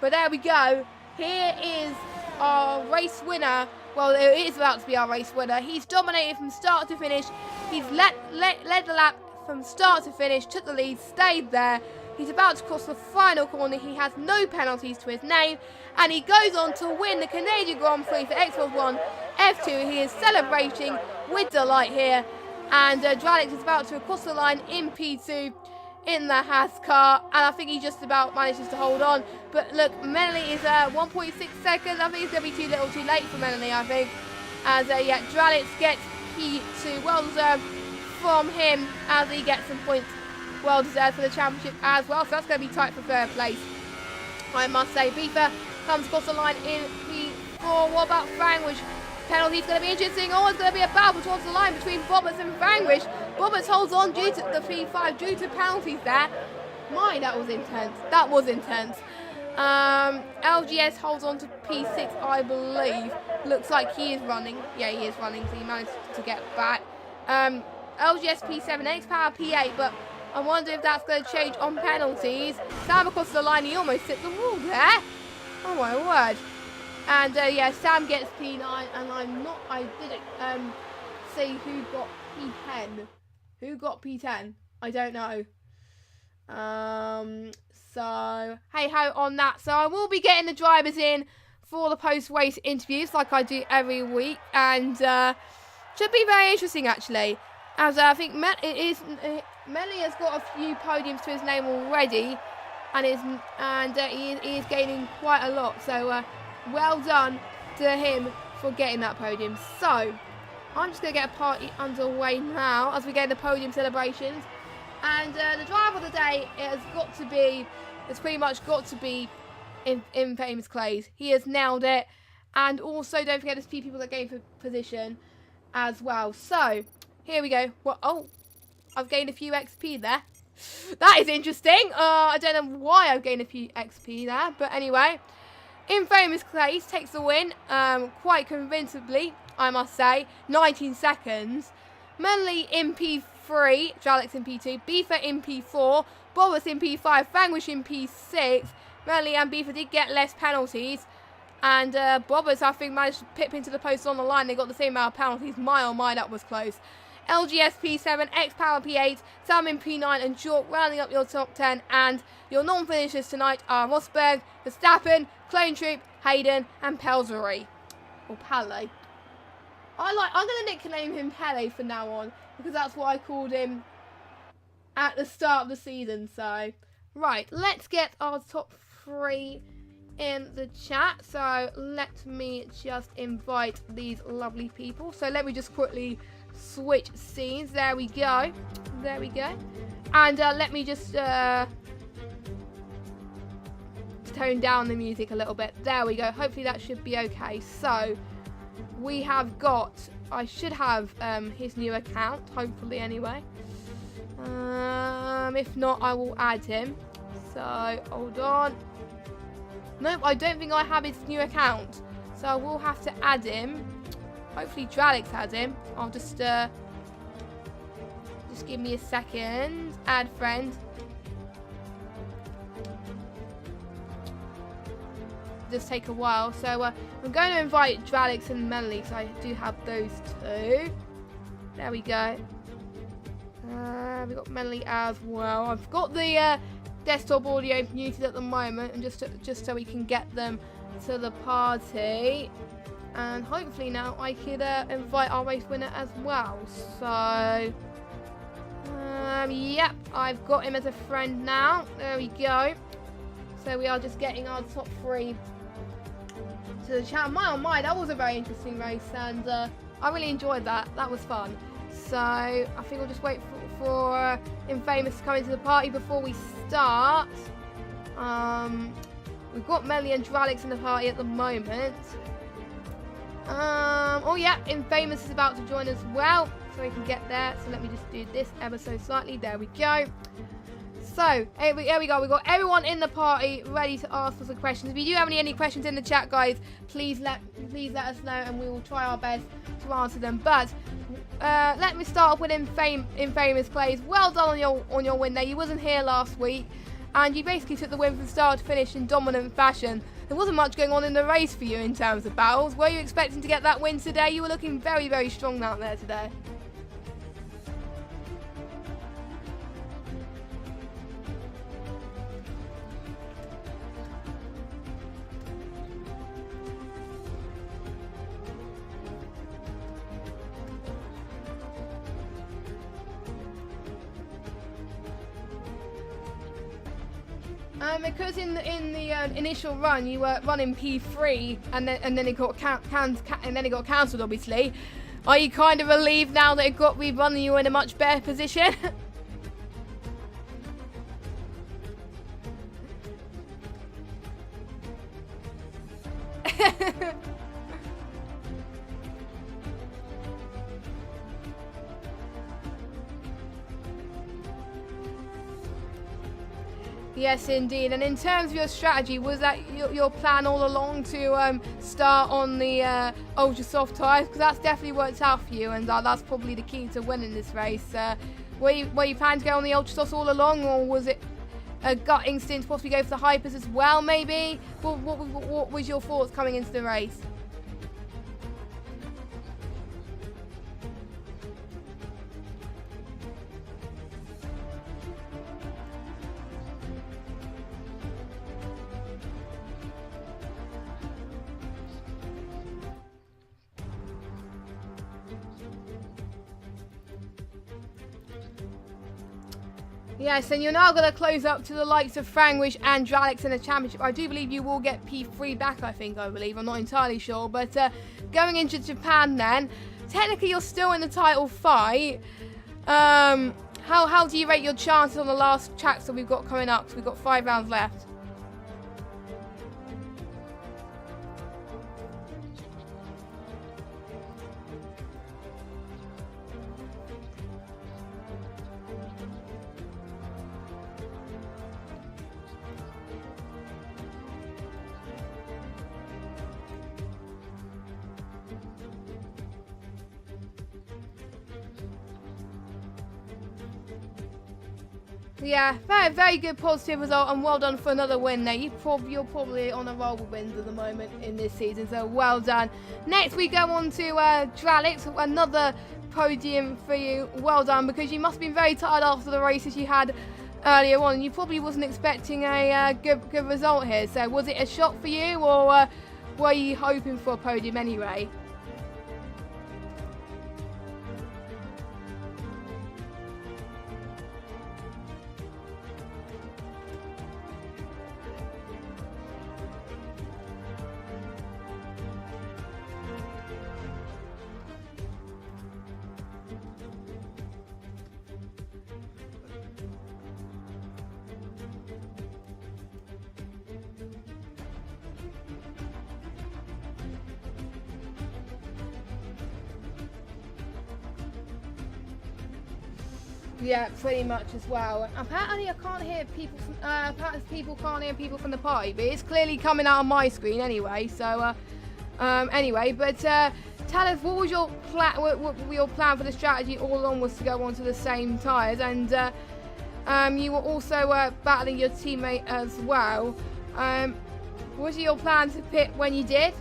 But there we go. Here is our race winner. Well, it is about to be our race winner. He's dominated from start to finish. He's led the lap from start to finish, took the lead, stayed there. He's about to cross the final corner. He has no penalties to his name, and he goes on to win the Canadian Grand Prix for Xbox One F2. He is celebrating with delight here, and Dralix is about to cross the line in P2 in the Haas car, and I think he just about manages to hold on. But look, Meneley is 1.6 seconds. I think it's going to be too little too late for Meneley, I think. As yeah, Dralix gets P2, well deserved from him, as he gets some points well deserved for the championship as well. So that's going to be tight for third place, I must say. Beaver comes across the line in P4. What about Frangwish? Penalty's going to be interesting. Oh, it's going to be a battle towards the line between Bobbers and Frangwish. Bobbers holds on due to the P5 due to penalties there. My, that was intense. That was intense. LGS holds on to P6, I believe. Looks like he is running. Yeah, he is running, so he managed to get back. LGS P7, X-Power P8, but I wonder if that's going to change on penalties. Sam across the line, he almost hit the wall there. Oh my word. And yeah, Sam gets P9, and I didn't see who got P10. Who got P10? I don't know. So, hey ho on that. So I will be getting the drivers in for the post-race interviews like I do every week, and should be very interesting actually. As I think Meneley has got a few podiums to his name already, and he is gaining quite a lot. So well done to him for getting that podium. So I'm just going to get a party underway now as we get the podium celebrations. And the driver of the day it's pretty much got to be in Famous Clays. He has nailed it. And also don't forget there's a few people that gained for position as well. So here we go. Well, oh, I've gained a few XP there. That is interesting. I don't know why I've gained a few XP there. But anyway, Infamous Clays takes the win quite convincingly, I must say. 19 seconds. Meneley in P3, Dralix in P2, Beaver in P4, Bobbers in P5, Frangwish in P6. Meneley and Beaver did get less penalties. And Bobbers, I think, managed to pip into the post on the line. They got the same amount of penalties. My, oh my, that was close. LGS P7, X-Power P8, Sam in P9, and Jork rounding up your top 10. And your non-finishers tonight are Rosberg, Verstappen, Clone Troop, Hayden, and Pelzery. Or Pele. I'm going to nickname him Pele from now on, because that's what I called him at the start of the season. So, right, let's get our top 3 in the chat. So, let me just invite these lovely people. So, let me just quickly switch scenes. There we go. There we go. And let me just tone down the music a little bit. There we go. Hopefully that should be okay. So we have got, I should have his new account, hopefully anyway. If not, I will add him. So hold on. Nope, I don't think I have his new account. So I will have to add him. Hopefully Dralix has him. I'll just Just give me a second. Add friend. Does take a while. So I'm going to invite Dralix and Melanie, because I do have those two. There we go. We got Melanie as well. I've got the desktop audio muted at the moment, and just so we can get them to the party. And hopefully now I could invite our race winner as well. So yep, I've got him as a friend now. There we go. So we are just getting our top 3 to the chat. My, that was a very interesting race, and I really enjoyed that. That was fun. So I think we'll just wait for Infamous to come into the party before we start. We've got Melly and Dralix in the party at the moment. Oh yeah, Infamous is about to join as well, so we can get there. So let me just do this ever so slightly. There we go. So here we go. We've got everyone in the party ready to ask us some questions. If you do have any questions in the chat, guys, please let us know, and we will try our best to answer them. But let me start off with Infamous Clays. Well done on your win there. You wasn't here last week, and you basically took the win from start to finish in dominant fashion. There wasn't much going on in the race for you in terms of battles. Were you expecting to get that win today? You were looking very, very strong out there today. Because in the initial run you were running P3 and then it got cancelled, obviously. Are you kind of relieved now that it got rerun and you in a much better position? Yes, indeed. And in terms of your strategy, was that your plan all along to start on the ultra soft tyres? Because that's definitely worked out for you, and that's probably the key to winning this race. Were you planning to go on the ultra softs all along, or was it a gut instinct to possibly go for the hypers as well? Maybe. What was your thoughts coming into the race? Yes, and you're now going to close up to the likes of Frangwish and Dralix in the championship. I do believe you will get P3 back, I believe. I'm not entirely sure. But going into Japan then, technically you're still in the title fight. How do you rate your chances on the last tracks that we've got coming up? Because we've got 5 rounds left. Yeah, very good positive result, and well done for another win there. You're probably on a roll with wins at the moment in this season, so well done. Next we go on to Dralix, another podium for you. Well done, because you must have been very tired after the races you had earlier on. You probably wasn't expecting a good result here. So was it a shock for you, or were you hoping for a podium anyway? Yeah, pretty much as well. Apparently I can't hear people people can't hear people from the party, but it's clearly coming out on my screen anyway. So anyway, but tell us, what was your plan? What your plan for the strategy all along was to go onto the same tyres, and you were also battling your teammate as well. Was it your plan to pit when you did?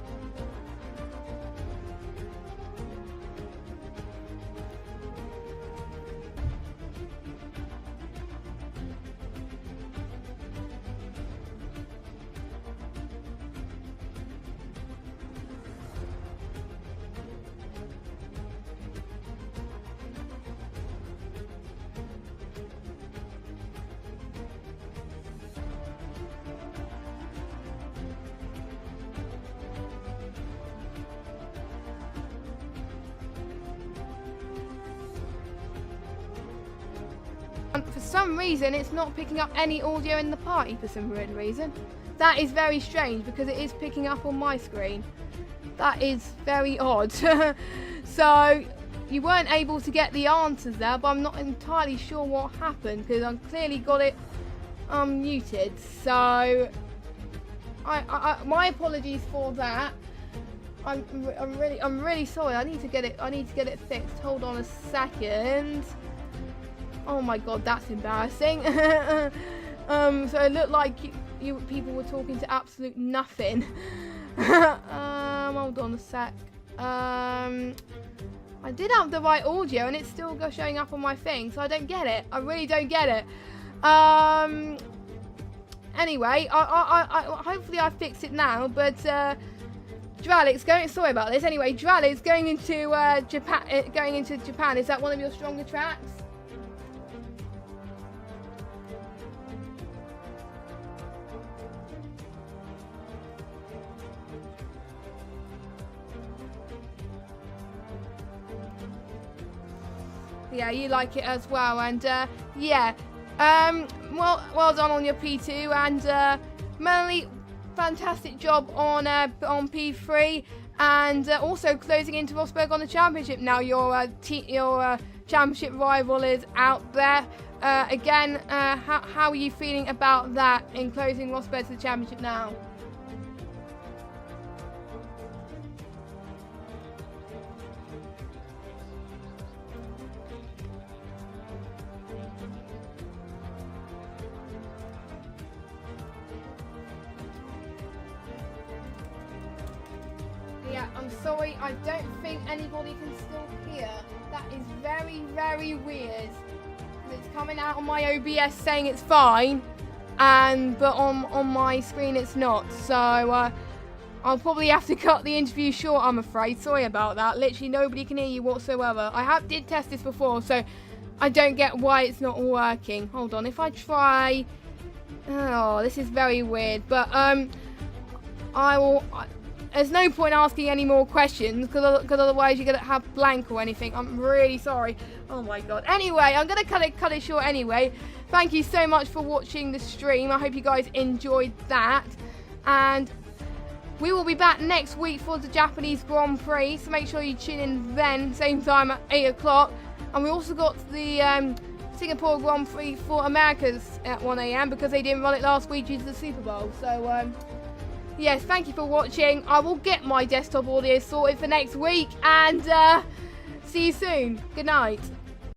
For some reason, it's not picking up any audio in the party for some weird reason. That is very strange because it is picking up on my screen. That is very odd. So, you weren't able to get the answers there, but I'm not entirely sure what happened because I've clearly got it muted. So, my apologies for that. I'm really sorry. I need to get it fixed. Hold on a second. Oh my god, that's embarrassing. So it looked like you people were talking to absolute nothing. Hold on a sec. I did have the right audio and it's still showing up on my thing, so I don't get it. I really don't get it. Anyway, hopefully I fixed it now, but Dralic's going. Sorry about this. Anyway, Dralic's going into Japan. Is that one of your stronger tracks? Yeah, you like it as well, and yeah, well done on your P2, and Melanie, fantastic job on P3, and also closing into Rosberg on the championship. Now your championship rival is out there again. How are you feeling about that in closing Rosberg to the championship now? Yeah, I'm sorry, I don't think anybody can still hear. That is very, very weird. It's coming out on my OBS saying it's fine, but on my screen it's not. So I'll probably have to cut the interview short, I'm afraid. Sorry about that. Literally nobody can hear you whatsoever. I did test this before, so I don't get why it's not working. Hold on, if I try... Oh, this is very weird, but there's no point asking any more questions because otherwise you're going to have blank or anything. I'm really sorry. Oh my god. Anyway, I'm going to cut it short anyway. Thank you so much for watching the stream. I hope you guys enjoyed that. And we will be back next week for the Japanese Grand Prix. So make sure you tune in then, same time at 8 o'clock. And we also got the Singapore Grand Prix for Americas at 1 AM because they didn't run it last week due to the Super Bowl. So, yes, thank you for watching. I will get my desktop audio sorted for next week, and see you soon. Good night.